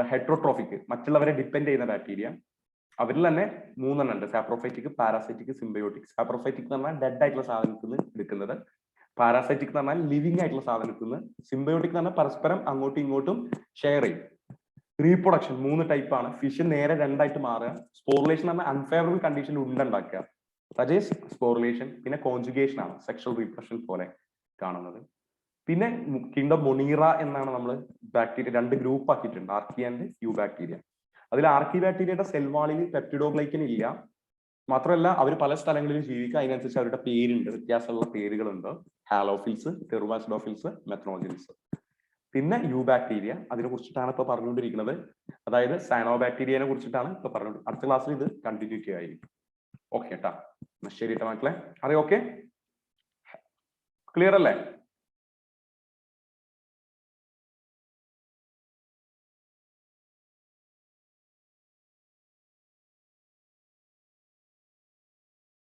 ഹെട്രോട്രോഫിക്, മറ്റുള്ളവരെ ഡിപ്പെൻഡ് ചെയ്യുന്ന ബാക്ടീരിയ. അവരിൽ തന്നെ 3 എണ്ണം ഉണ്ട്: സാപ്രോഫൈറ്റിക്, പാരാസൈറ്റിക്, സിംബയോട്ടിക്. സാപ്രോഫൈറ്റിക് എന്ന് പറഞ്ഞാൽ ഡെഡ് ആയിട്ടുള്ള സാധനത്തിൽ നിന്ന് എടുക്കുന്നത്. പാരാസൈറ്റിക് എന്ന് പറഞ്ഞാൽ ലിവിങ് ആയിട്ടുള്ള സാധനത്തിൽ നിന്ന്. സിംബയോട്ടിക് എന്ന് പറഞ്ഞാൽ പരസ്പരം അങ്ങോട്ടും ഇങ്ങോട്ടും ഷെയർ ചെയ്യും. റീപ്രൊഡക്ഷൻ 3 ടൈപ്പ് ആണ്. ഫിഷ് നേരെ 2 ആയിട്ട് മാറുക. സ്പോറിലേഷൻ എന്ന് പറഞ്ഞാൽ അൺഫേവറബിൾ കണ്ടീഷനിൽ ഉണ്ടാക്കുക, സജേസ് സ്പോറിലേഷൻ. പിന്നെ കോൺജുഗേഷൻ ആണ്, സെക്ഷൽ റീപ്രൊഡക്ഷൻ പോലെ കാണുന്നത്. പിന്നെ കിങ്ഡം മൊണീറ എന്നാണ് നമ്മൾ ബാക്ടീരിയ 2 ഗ്രൂപ്പ് ആക്കിയിട്ടുണ്ട്, ആർക്കി ആൻഡ് യു ബാക്ടീരിയ. അതിൽ ആർക്കി ബാക്ടീരിയയുടെ സെൽവാളിൽ പെപ്റ്റിഡോഗ്ലൈക്കൻ ഇല്ല. മാത്രമല്ല അവർ പല സ്ഥലങ്ങളിലും ജീവിക്കുക, അതിനനുസരിച്ച് അവരുടെ പേരുണ്ട്, വ്യത്യാസമുള്ള പേരുകളുണ്ട്. ഹാലോഫിൽസ്, ടെറുവാസിഡോഫിൽസ്, മെത്നോജിൻസ്. പിന്നെ യു ബാക്ടീരിയ, അതിനെ കുറിച്ചിട്ടാണ് ഇപ്പൊ പറഞ്ഞുകൊണ്ടിരിക്കുന്നത്. അതായത് സാനോ ബാക്ടീരിയനെ കുറിച്ചിട്ടാണ് ഇപ്പൊ പറഞ്ഞത്. അടുത്ത ക്ലാസ്സിൽ ഇത് കണ്ടിന്യൂറ്റി ആയിരിക്കും. ഓക്കെ കേട്ടാ, ശരി കേട്ടോ മക്കളെ, അതെ. ഓക്കെ, ക്ലിയർ അല്ലേ?